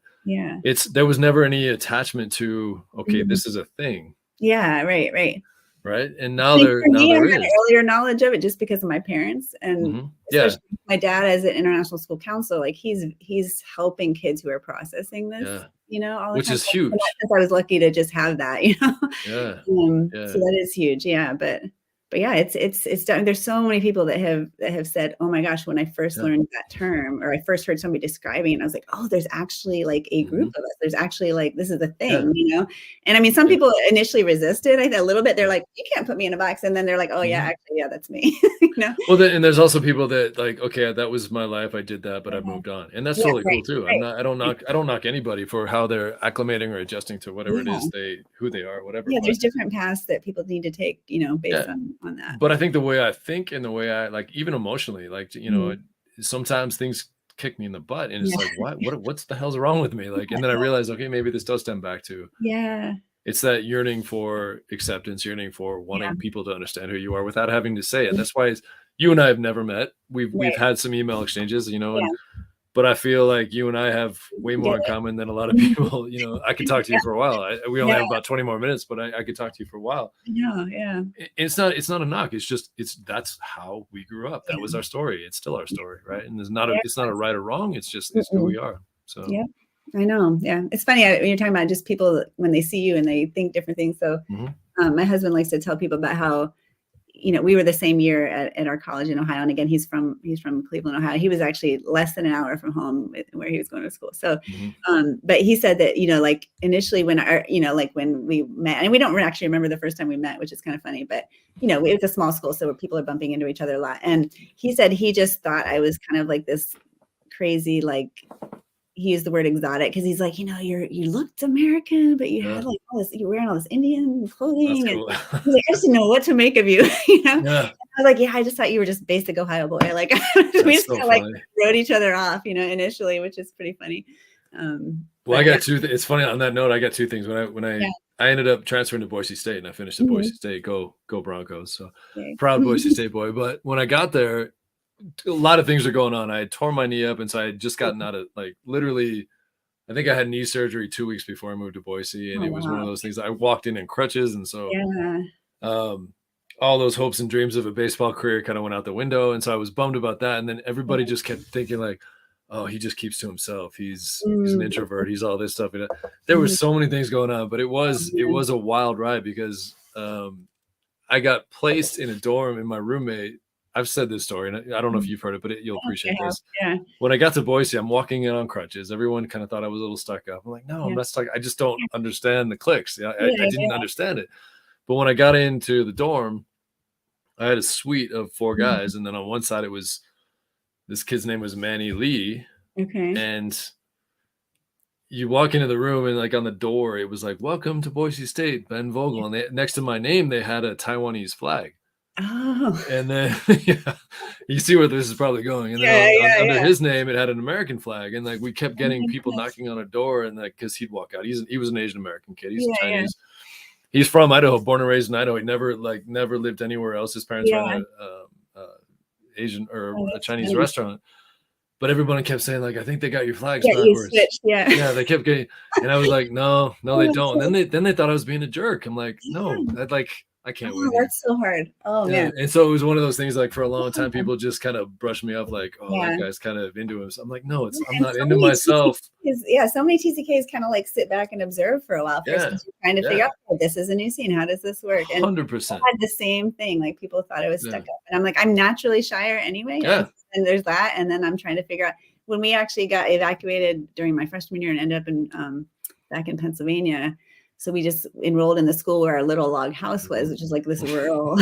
there was never any attachment to, okay, this is a thing. Yeah, right. And now there is. I had earlier knowledge of it just because of my parents, and especially my dad as an international school counselor. Like he's helping kids who are processing this, all the which time. is huge. I was lucky to just have that, So that is huge. But it's done. There's so many people that have said, oh my gosh, when I first learned that term, or I first heard somebody describing it, I was like, oh, there's actually like a group of us. There's actually like, this is a thing, And some people initially resisted a little bit. They're like, you can't put me in a box. And then they're like, oh actually, that's me. Well, and there's also people that like, okay, that was my life. I did that, but I moved on. And that's totally cool too. I don't knock anybody for how they're acclimating or adjusting to whatever it is who they are, whatever. Yeah, there's different paths that people need to take, based on that. But I think the way I think, and the way I, like, even emotionally, like, sometimes things kick me in the butt, and it's like, what's the hell's wrong with me? Like, and then I realize, okay, maybe this does stem back to it's that yearning for acceptance, yearning for wanting people to understand who you are without having to say it. That's why you and I have never met. We've had some email exchanges, but I feel like you and I have way more in common than a lot of people. I could talk to you for a while. We only have about 20 more minutes, but I could talk to you for a while. Yeah. It's not a knock. That's how we grew up. That was our story. It's still our story, right? And it's not a right or wrong. It's just who we are. So I know. Yeah, it's funny when you're talking about just people when they see you and they think different things. So my husband likes to tell people about how we were the same year at our college in Ohio. And again, he's from Cleveland, Ohio. He was actually less than an hour from home where he was going to school. So, but he said that, like initially when when we met, and we don't actually remember the first time we met, which is kind of funny, but it was a small school. So people are bumping into each other a lot. And he said he just thought I was kind of like this crazy, like, he used the word exotic because he's like, you looked American, but you had like all this, you're wearing all this Indian clothing. Cool. And he's like, I just didn't know what to make of you, Yeah. I was like, I just thought you were just basic Ohio boy. Like we just kind of like wrote each other off, initially, which is pretty funny. Well, I got two. It's funny on that note. I got two things when I ended up transferring to Boise State and I finished at Boise State. Go Broncos! So proud Boise State boy. But when I got there, a lot of things are going on. I had torn my knee up, and so I had just gotten out of literally. I think I had knee surgery 2 weeks before I moved to Boise, and it was one of those things. I walked in crutches, and so all those hopes and dreams of a baseball career kind of went out the window. And so I was bummed about that. And then everybody just kept thinking like, oh, he just keeps to himself. He's an introvert. He's all this stuff. There were so many things going on, but it was a wild ride because I got placed in a dorm, and my roommate, I've said this story, and I don't know if you've heard it, but you'll appreciate this. Yeah. When I got to Boise, I'm walking in on crutches. Everyone kind of thought I was a little stuck up. I'm like, no, I'm not stuck. I just don't understand the clicks. I didn't understand it. But when I got into the dorm, I had a suite of 4 guys. And then on one side, it was this kid's name was Manny Lee. Okay. And you walk into the room, and like on the door, it was like, welcome to Boise State, Ben Vogel. And next to my name, they had a Taiwanese flag. Oh. And then you see where this is probably going. And then under his name, it had an American flag. And like we kept getting people knocking on our door, and like because he'd walk out. He was an Asian American kid. He's Chinese. He's from Idaho, born and raised in Idaho. He never lived anywhere else. His parents ran a Asian or a Chinese restaurant. But everybody kept saying, like, I think they got your flags backwards. Yeah, they kept getting, and I was like, no, they don't. And then they thought I was being a jerk. I'm like, no, I can't win. That's so hard. Oh man. And so it was one of those things. Like for a long time, people just kind of brushed me off, like, oh, that guy's kind of into him. So I'm like, no, I'm not into myself. So many TCKs kind of like sit back and observe for a while first, because you're trying to figure out, oh, this is a new scene. How does this work? And 100%. I had the same thing. Like people thought I was stuck up, and I'm like, I'm naturally shyer anyway. Yeah. And there's that, and then I'm trying to figure out when we actually got evacuated during my freshman year and ended up in back in Pennsylvania. So we just enrolled in the school where our little log house was, which is like this rural,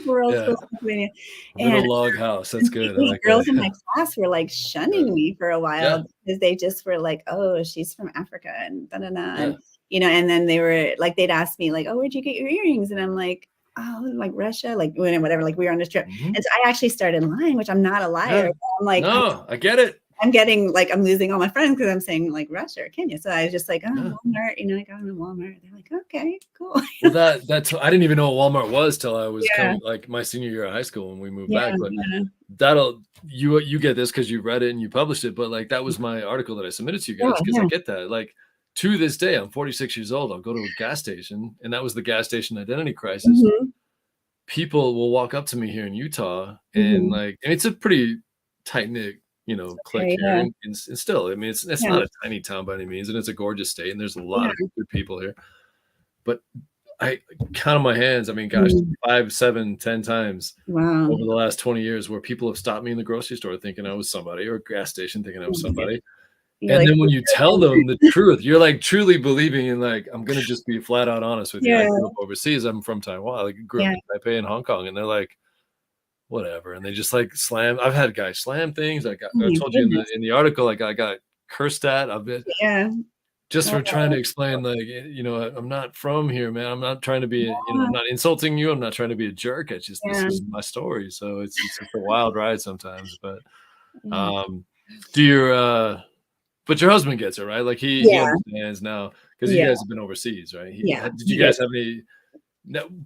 rural school in Pennsylvania. Little log house. That's good. Like girls in my class were like shunning me for a while because they just were like, "Oh, she's from Africa," and da da da. And, and then they were like, they'd ask me like, "Oh, where'd you get your earrings?" And I'm like, "Oh, like Russia," like whatever. Like we were on this trip, and so I actually started lying, which I'm not a liar. I'm like, no, I get it. I'm getting like, I'm losing all my friends because I'm saying like Russia or Kenya. So I was just like, oh, Walmart, I got them in Walmart. They're like, okay, cool. Well, that's I didn't even know what Walmart was till I was like my senior year of high school when we moved back. But that'll you get this because you read it and you published it. But like that was my article that I submitted to you guys because I get that. Like to this day, I'm 46 years old. I'll go to a gas station, and that was the gas station identity crisis. People will walk up to me here in Utah, and like, and it's a pretty tight knit, click here. And still, I mean, it's not a tiny town by any means, and it's a gorgeous state, and there's a lot of good people here. But I count on my hands. I mean, gosh, 5, 7, 10 times over the last 20 years where people have stopped me in the grocery store thinking I was somebody, or a gas station thinking I was somebody. And like, then when you tell them the truth, you're like truly believing in, like, I'm going to just be flat out honest with you. I grew up overseas. I'm from Taiwan. Like, grew up in Taipei and Hong Kong. And they're like, whatever. And they just like slam. I've had guys slam things. I told you in the article, like I got cursed at. I've been just for trying to explain, like, I'm not from here, man. I'm not trying to be, I'm not insulting you. I'm not trying to be a jerk. It's just, this is my story. So it's a wild ride sometimes, but but your husband gets it, right? Like he understands now because you guys have been overseas, right? Did you guys have any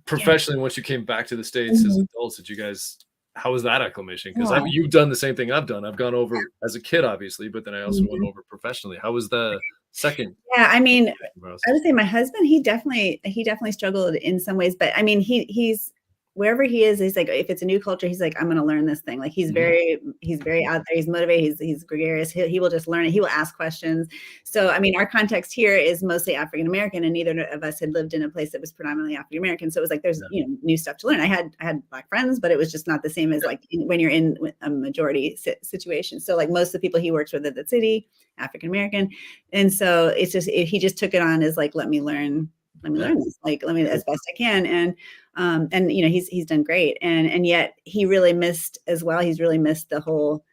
professionally once you came back to the States as adults? How was that acclimation? Because you've done the same thing I've done. I've gone over as a kid, obviously, but then I also went over professionally. How was the second? Yeah, I mean, I would say my husband, he definitely struggled in some ways, but I mean, he's wherever he is, he's like, if it's a new culture, he's like, I'm going to learn this thing. Like he's very out there. He's motivated. He's gregarious. He will just learn it. He will ask questions. So, I mean, our context here is mostly African-American, and neither of us had lived in a place that was predominantly African-American. So it was like, there's, new stuff to learn. I had Black friends, but it was just not the same as like when you're in a majority situation. So like most of the people he works with at the city, African-American. And so it's just, he just took it on as like, let me learn this, like, let me, as best I can. And he's done great. And yet he really missed as well. He's really missed the whole,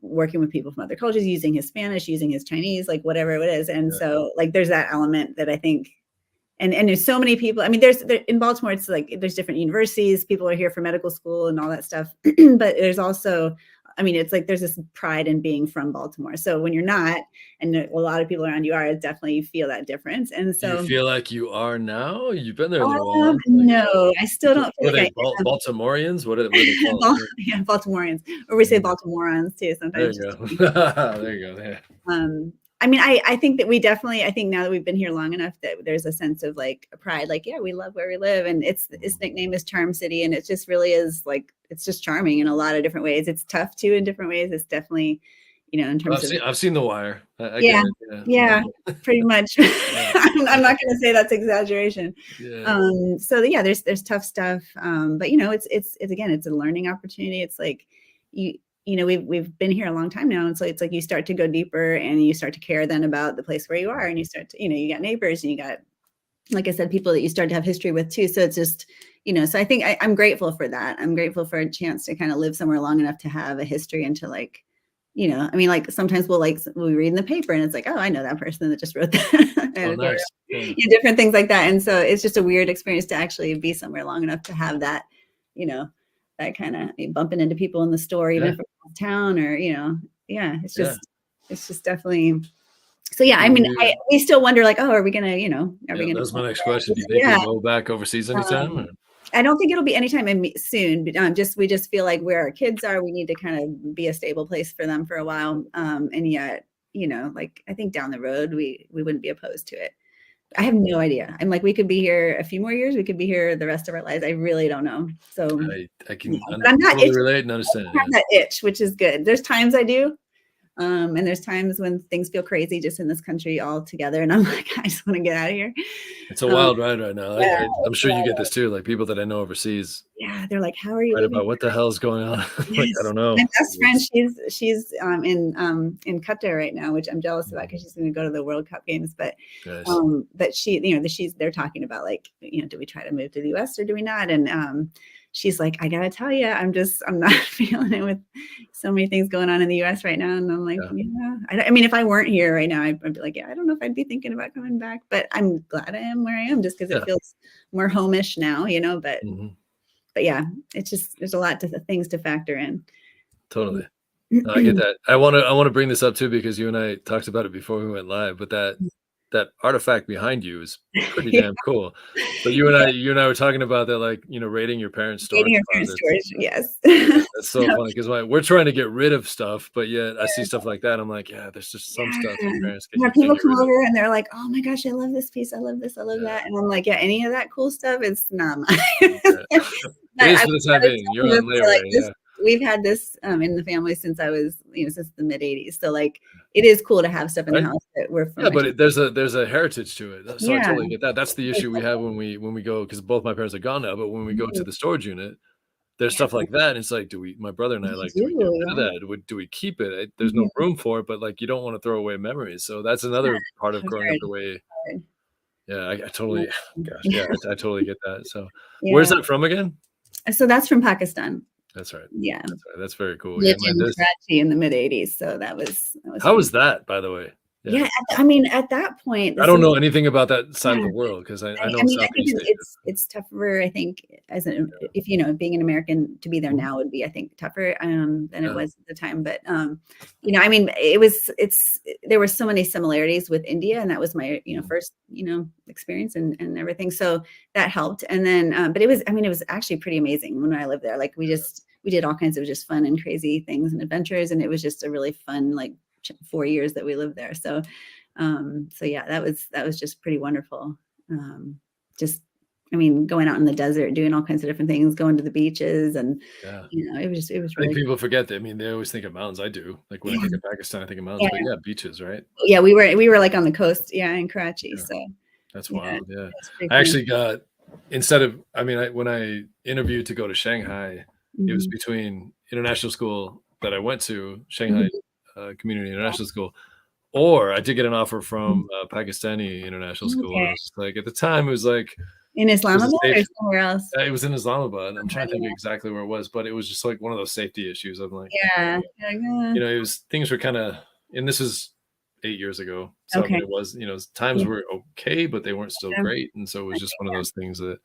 working with people from other cultures, using his Spanish, using his Chinese, like whatever it is. And so like, there's that element that I think, and there's so many people. I mean, in Baltimore, it's like, there's different universities, people are here for medical school and all that stuff. But there's also, I mean, it's like, there's this pride in being from Baltimore. So when you're not, and a lot of people around you are, definitely you feel that difference. And so, do you feel like you are now? You've been there a little while. No, I still don't feel like Baltimoreans? What are they called? Yeah, Baltimoreans, or we say Baltimoreans too sometimes. There you go. There you go. Yeah. I mean, I think that I think now that we've been here long enough that there's a sense of like pride, like, yeah, we love where we live. And its nickname is Charm City. And it just really is like, it's just charming in a lot of different ways. It's tough too in different ways. It's definitely, in terms of. I've seen The Wire. Yeah, pretty much. I'm not going to say that's exaggeration. Yeah. So yeah, there's tough stuff. But it's again, it's a learning opportunity. It's like we've been here a long time now. And so it's like you start to go deeper and you start to care then about the place where you are. And you start to, you got neighbors and you got, like I said, people that you start to have history with too. So it's just, so I think I'm grateful for that. I'm grateful for a chance to kind of live somewhere long enough to have a history and to like, I mean, like sometimes we'll read in the paper and it's like, oh, I know that person that just wrote that. Oh, nice. Yeah. Different things like that. And so it's just a weird experience to actually be somewhere long enough to have that, that kind of bumping into people in the store, even if it's town or, it's just definitely. So yeah, I mean, we still wonder like, oh, are we gonna, That's my next question. Do you think we'll go back overseas anytime? I don't think it'll be anytime soon, but we just feel like where our kids are, we need to kind of be a stable place for them for a while. And yet, like I think down the road, we wouldn't be opposed to it. I have no idea. I'm like, we could be here a few more years. We could be here the rest of our lives. I really don't know. So I can I'm not totally relate and understand. I have that itch, which is good. There's times I do. And there's times when things feel crazy just in this country all together. And I'm like, I just want to get out of here. It's a wild ride right now. I'm sure you get this too. Like people that I know overseas. Yeah. They're like, how are you? Right about what the hell's going on? Like, I don't know. My best friend, she's in Qatar right now, which I'm jealous about because she's going to go to the World Cup games. But, but they're talking about like, do we try to move to the US or do we not? And, she's like, I gotta tell you, I'm not feeling it with so many things going on in the US right now. And I'm like, I mean, if I weren't here right now, I'd be like, I don't know if I'd be thinking about coming back, but I'm glad I am where I am just because it feels more home-ish now, but, but yeah, it's just, there's a lot of things to factor in. Totally. No, I get that. I want to bring this up too, because you and I talked about it before we went live, but that artifact behind you is pretty damn cool. But you and I were talking about that, like, rating your parents' storage. Yes. That's so funny because we're trying to get rid of stuff, but yet I see stuff like that. I'm like, there's just some stuff that parents can. People come over and they're like, oh my gosh, I love this piece. I love this. I love that. And I'm like, any of that cool stuff, it's not mine. It is for the time being. You're on layaway. We've had this in the family since I was, since the mid 80s. So like, it is cool to have stuff in the house that we're from. Yeah, but there's a heritage to it. So I totally get that. That's the issue we have when we go, because both my parents are gone now, but when we go to the storage unit, there's stuff like that. And it's like, my brother and I, like, do we get rid of that? Do we keep it? There's no room for it, but like, you don't want to throw away memories. So that's another part of growing up the way. Yeah, I totally, I totally get that. So where's that from again? So that's from Pakistan. That's right. Yeah. That's right. That's very cool. Lived in Karachi in the mid 80s. So that was how was that, by the way? Yeah. I mean, at that point, I don't know anything about that side of the world because I know I think it's tougher, I think, if being an American, to be there now would be, I think, tougher than it was at the time. But I mean, there were so many similarities with India, and that was my first experience and everything. So that helped. And then but it was actually pretty amazing when I lived there. Like we did all kinds of just fun and crazy things and adventures, and it was just a really fun, like, 4 years that we lived there. So yeah, that was just pretty wonderful. Just I mean, going out in the desert, doing all kinds of different things, going to the beaches, and Yeah. it was I think really people forget that. I mean, they always think of mountains. I do. Like when I think yeah, of Pakistan, I think of mountains, but yeah, yeah, beaches, right? yeah. We were like on the coast, yeah, in Karachi. Yeah. So That's yeah, wild. Yeah. it's pretty I fun. actually got, instead of, I mean, when I interviewed to go to Shanghai, it was Mhm. between international school that I went to, Shanghai Mhm. Community International School, or I did get an offer Mhm. from Pakistani international school. And Okay. I was just like, at the time, it was like, it In was a Islamabad or safe, somewhere else? it was in Islamabad. I'm trying to think Yeah. exactly where it was, but it was just like one of those safety issues. I'm like, Yeah. You're like, you know, it was, things were kind of, and this is 8 years ago. So, I mean, okay. it was, you know, times Yeah. were okay, but they weren't still Yeah. great. And so it was just Okay. one of those things that,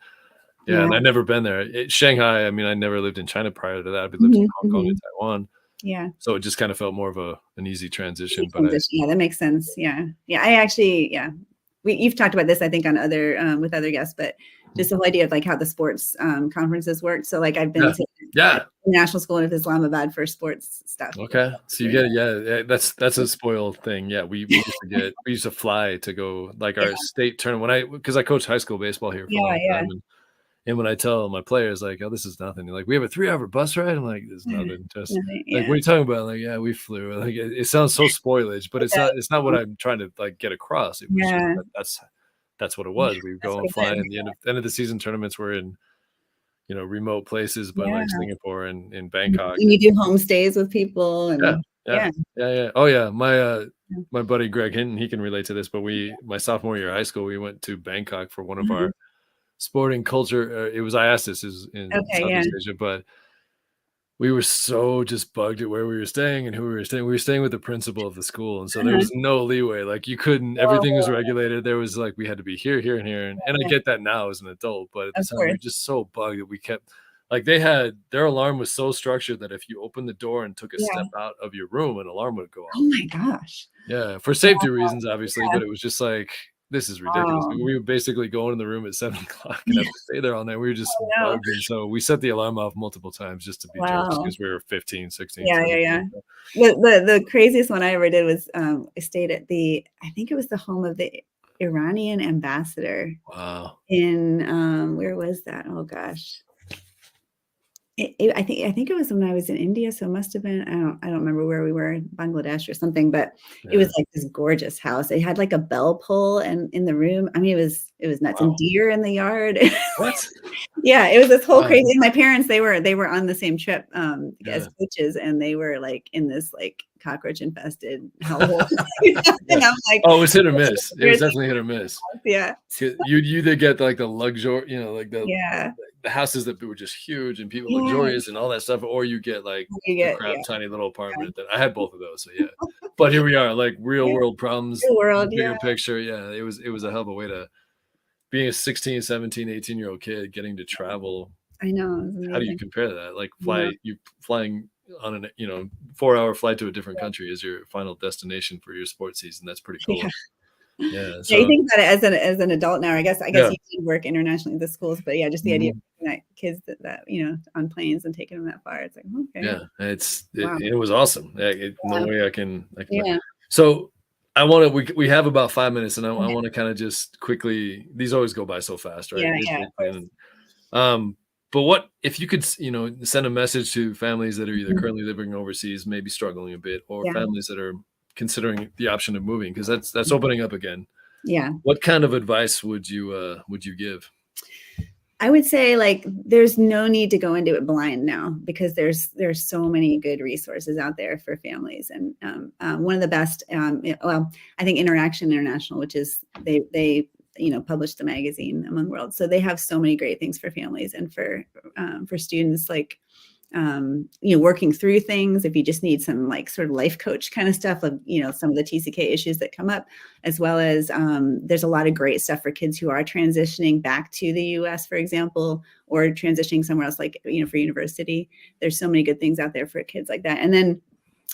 yeah, Yeah. and I'd never been there. Shanghai, I mean, I never lived in China prior to that. I'd lived in Mhm. Hong Kong and Mhm. Taiwan. Yeah. So it just kind of felt more of an easy Easy transition. But I, transition. Yeah, that makes sense. Yeah. Yeah. I actually, yeah. You've talked about this, I think, on other with other guests, but just the whole idea of like how the sports conferences work. So like I've been yeah, to yeah. National School of Islamabad for sports stuff. Okay. So you Yeah. get it. Yeah, yeah, that's a spoiled thing. Yeah, we used to fly to go like Yeah. our state tournament when because I coached high school baseball here for a Yeah. long Yeah. time, and when I tell my players like, "Oh, this is nothing," they're like, "We have a 3 hour bus ride." I'm like, "It's nothing." Just like, Yeah. "What are you talking about?" Like, "Yeah, we flew." Like, it sounds so spoilage, but It it's not. does. It's not what I'm trying to like get across. It was just Yeah. that's what it Yeah. was. We would That's go what and fly, it is. and the end of the season tournaments were in remote places, but Yeah. like Singapore and in And Bangkok. you do homestays with people Yeah, and yeah, yeah. yeah, yeah. Oh yeah, Yeah. my buddy Greg Hinton, he can relate to this. But my sophomore year of high school, we went to Bangkok for one of Mhm. our sporting culture. It was IASIS is in Okay, yeah. Southeast Asia, but we were so just bugged at where we were staying and who we were staying. We were staying with the principal of the school, and so there Uh-huh. was no leeway. Like you couldn't. Everything was Oh, regulated. There was like we had to be here, here, and here. And I yeah, get that now as an adult, but at the of time we course. were just so bugged that we kept like they had their alarm was so structured that if you opened the door and took a Yeah. step out of your room, an alarm would go Oh off. my gosh. Yeah, for Wow, safety reasons, obviously, yeah. but it was just like, this is ridiculous. Wow. We would basically go in the room at 7 o'clock and Yeah, have to stay there all night. We were just I know. bugged, and so we set the alarm off multiple times just to be jerks Wow. because we were 15, 16, Yeah, yeah, 17. yeah. The craziest one I ever did was, I stayed at I think it was the home of the Iranian ambassador Wow. in, where was that? Oh gosh. I think it was when I was in India, so it must have been I don't remember where we were, in Bangladesh or something, but it was Yeah. like this gorgeous house. It had like a bell pull and in the room. I mean, it was nuts and Wow. deer in the yard. What? Yeah, it was this whole Wow. crazy and my parents, they were on the same trip, as Yeah. coaches, and they were, like, in this, like, cockroach-infested hellhole. And Yeah. I'm like, Oh, it was hit or miss. It was "Here's definitely hit or miss. yeah, 'Cause you either get like the luxury, like yeah, the houses that were just huge and people yeah, luxurious and all that stuff, or you get like you the get crap yeah, tiny little yeah, apartment that I had both of those. So yeah. But here we are, like real yeah, world problems, real world, yeah, bigger picture. Yeah, it was a hell of a way to being a 16, 17, 18-year-old kid getting to travel. I know, it's How do you amazing. compare that? Like Yeah, flying on an 4 hour flight to a different yeah, country is your final destination for your sports season. That's pretty yeah. cool. Yeah. Yeah, you So think about it as an adult now, I guess yeah. you do work internationally at the schools, but yeah, just the idea of Mhm. taking that kids that, on planes and taking them that far, it's like, "Okay, Yeah, wow." it was awesome. No Yeah, way I can. yeah, So I want to. We have about 5 minutes, and I okay. want to kind of just quickly. These always go by so fast, right? Yeah, yeah, of course. Um, but what if you could, send a message to families that are either Mhm. currently living overseas, maybe struggling a bit, or Yeah, families that are considering the option of moving, because that's opening up again. yeah. What kind of advice would you give? I would say, like, there's no need to go into it blind now because there's so many good resources out there for families, and one of the best, well, I think Interaction International, which is they publish the magazine Among Worlds, so they have so many great things for families and for students, like working through things. If you just need some like sort of life coach kind of stuff of, some of the TCK issues that come up, as well as there's a lot of great stuff for kids who are transitioning back to the US, for example, or transitioning somewhere else, like, for university. There's so many good things out there for kids like that. And then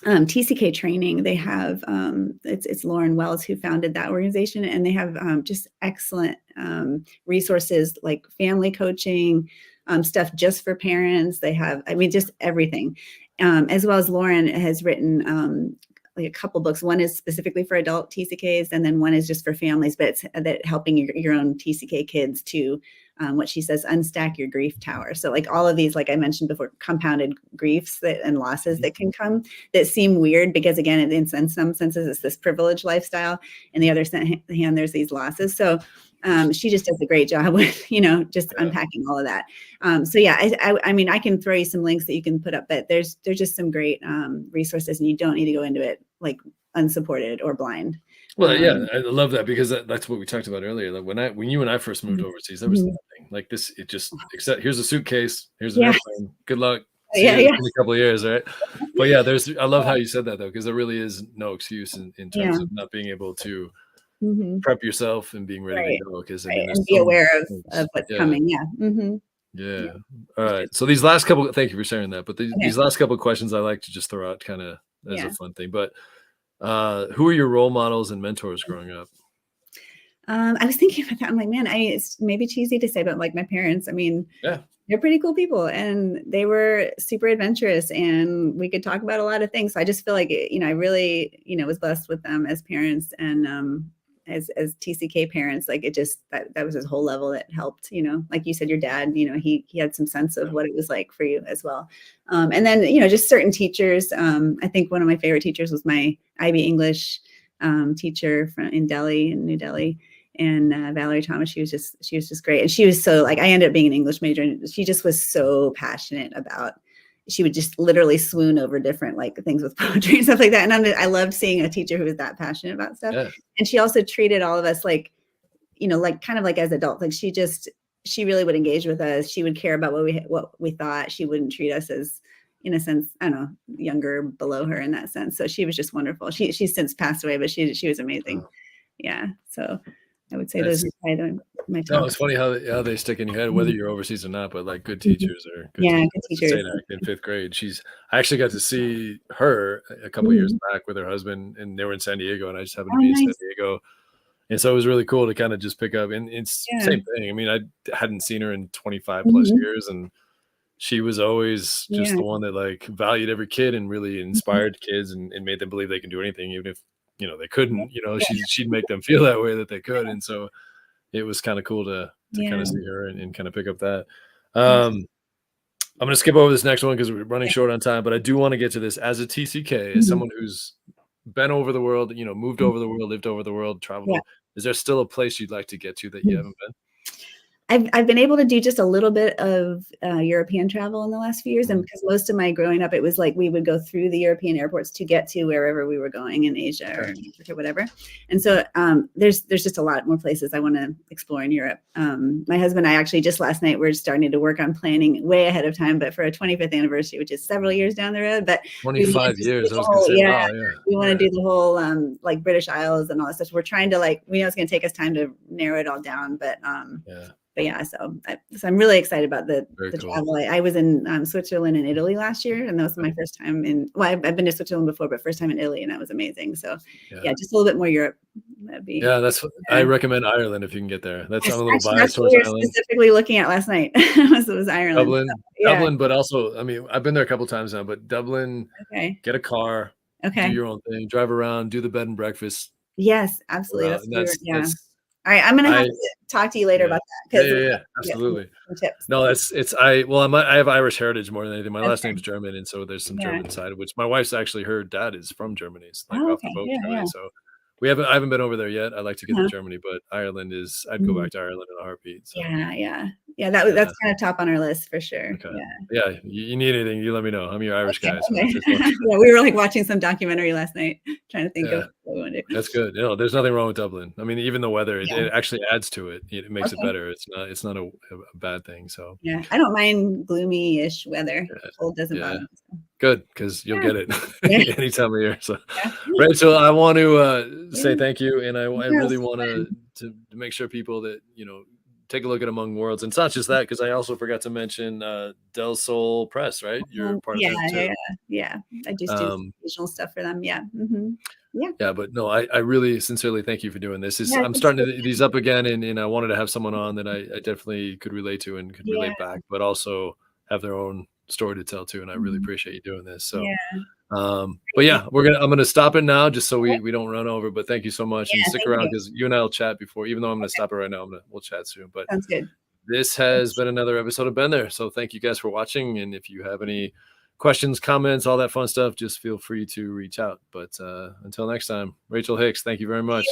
TCK training, they have, it's Lauren Wells who founded that organization, and they have just excellent resources like family coaching, stuff just for parents. They have, I mean, just everything. As well as Lauren has written like a couple books. One is specifically for adult TCKs, and then one is just for families, but it's that helping your own TCK kids to what she says, unstack your grief tower. So like all of these, like I mentioned before, compounded griefs and losses that can come that seem weird because again, in some senses, it's this privileged lifestyle. In the other hand, there's these losses. So she just does a great job with, just unpacking all of that. So yeah, I mean, I can throw you some links that you can put up, but there's just some great resources, and you don't need to go into it like unsupported or blind. Well, yeah, I love that because that's what we talked about earlier. Like when you and I first moved overseas, there was nothing like this. It just except here's a suitcase, here's an airplane. Good luck. See you in a couple of years, right? But yeah, I love how you said that though, because there really is no excuse in terms of not being able to prep yourself and being ready to go. Because I mean, and be aware of what's coming. Yeah. All right. So these last couple, thank you for sharing that. But these last couple of questions I like to just throw out kind of as a fun thing. But who are your role models and mentors growing up? I was thinking about that. I'm like, man, it's maybe cheesy to say, but like my parents, I mean, they're pretty cool people and they were super adventurous and we could talk about a lot of things. So I just feel like, I really, was blessed with them as parents and as TCK parents. Like it just, that was his whole level that helped, like you said, your dad, he had some sense of what it was like for you as well. And then, just certain teachers. I think one of my favorite teachers was my IB English teacher in New Delhi. And Valerie Thomas, she was just great. And she was so like, I ended up being an English major and she just was so passionate about, she would just literally swoon over different like things with poetry and stuff like that. And I loved seeing a teacher who was that passionate about stuff. Yeah. And she also treated all of us like, like kind of like as adults, like she really would engage with us. She would care about what we thought. She wouldn't treat us as, in a sense, I don't know, younger, below her in that sense. So she was just wonderful. She's since passed away, but she was amazing. Yeah. So I would say those are probably my top. No, it's funny how they stick in your head, whether you're overseas or not, but like good teachers are good teachers. Say that in 5th grade. I actually got to see her a couple of years back with her husband and they were in San Diego and I just happened to be in San Diego. And so it was really cool to kind of just pick up and it's same thing. I mean, I hadn't seen her in 25 plus years and she was always just the one that like valued every kid and really inspired kids and made them believe they can do anything, even if they couldn't, she'd make them feel that way that they could. And so it was kind of cool to kind of see her and kind of pick up that. I'm going to skip over this next one because we're running short on time, but I do want to get to this as a TCK, as someone who's been over the world, moved over the world, lived over the world, traveled. Is there still a place you'd like to get to that you haven't been? I've been able to do just a little bit of European travel in the last few years. And because most of my growing up, it was like we would go through the European airports to get to wherever we were going in Asia or Africa, whatever. And so there's just a lot more places I want to explore in Europe. My husband and I actually just last night, we're starting to work on planning way ahead of time, but for a 25th anniversary, which is several years down the road. But 25 years, I was going to say, wow, we want to do the whole like British Isles and all that stuff. We're trying to we know it's going to take us time to narrow it all down, but so I'm really excited about the travel. I was in Switzerland and Italy last year, and that was my first time I've been to Switzerland before, but first time in Italy, and that was amazing. So just a little bit more Europe. That'd be I recommend Ireland if you can get there. I'm a little biased towards Ireland. Specifically looking at last night was Ireland. Dublin, but also, I mean, I've been there a couple times now, but Dublin, get a car, do your own thing, drive around, do the bed and breakfast. Yes, absolutely. All right, I'm gonna have to talk to you later about that. Absolutely. No, I have Irish heritage more than anything. My last name's German, and so there's some German side, which my wife's actually, her dad is from Germany, off the boat. So I haven't been over there yet. I'd like to get to Germany, but Ireland I'd go back to Ireland in a heartbeat. So. That's kind of top on our list for sure. Okay. You need anything, you let me know. I'm your Irish guy. So we were watching some documentary last night, trying to think of what we want to do. That's good. There's nothing wrong with Dublin. I mean, even the weather, it actually adds to it. It makes it better. It's not a bad thing. So I don't mind gloomy-ish weather. Cold doesn't bother me. So. Good, because you'll get it any time of year. So, Rachel, I want to say thank you, and I really want to make sure people that take a look at Among Worlds. And it's not just that, because I also forgot to mention Del Sol Press, right? You're part of that too. Yeah. I just do visual stuff for them. Yeah. But no, I really sincerely thank you for doing this. I'm starting these up again, and I wanted to have someone on that I definitely could relate to and could relate back, but also have their own story to tell too. And I really appreciate you doing this. So I'm gonna stop it now just so we don't run over, but thank you so much, and stick around because you and I'll chat before, even though I'm gonna stop it right now. We'll chat soon, but sounds good. this has been another episode of BenThere. So thank you guys for watching. And if you have any questions, comments, all that fun stuff, just feel free to reach out. But until next time, Rachel Hicks, thank you very much.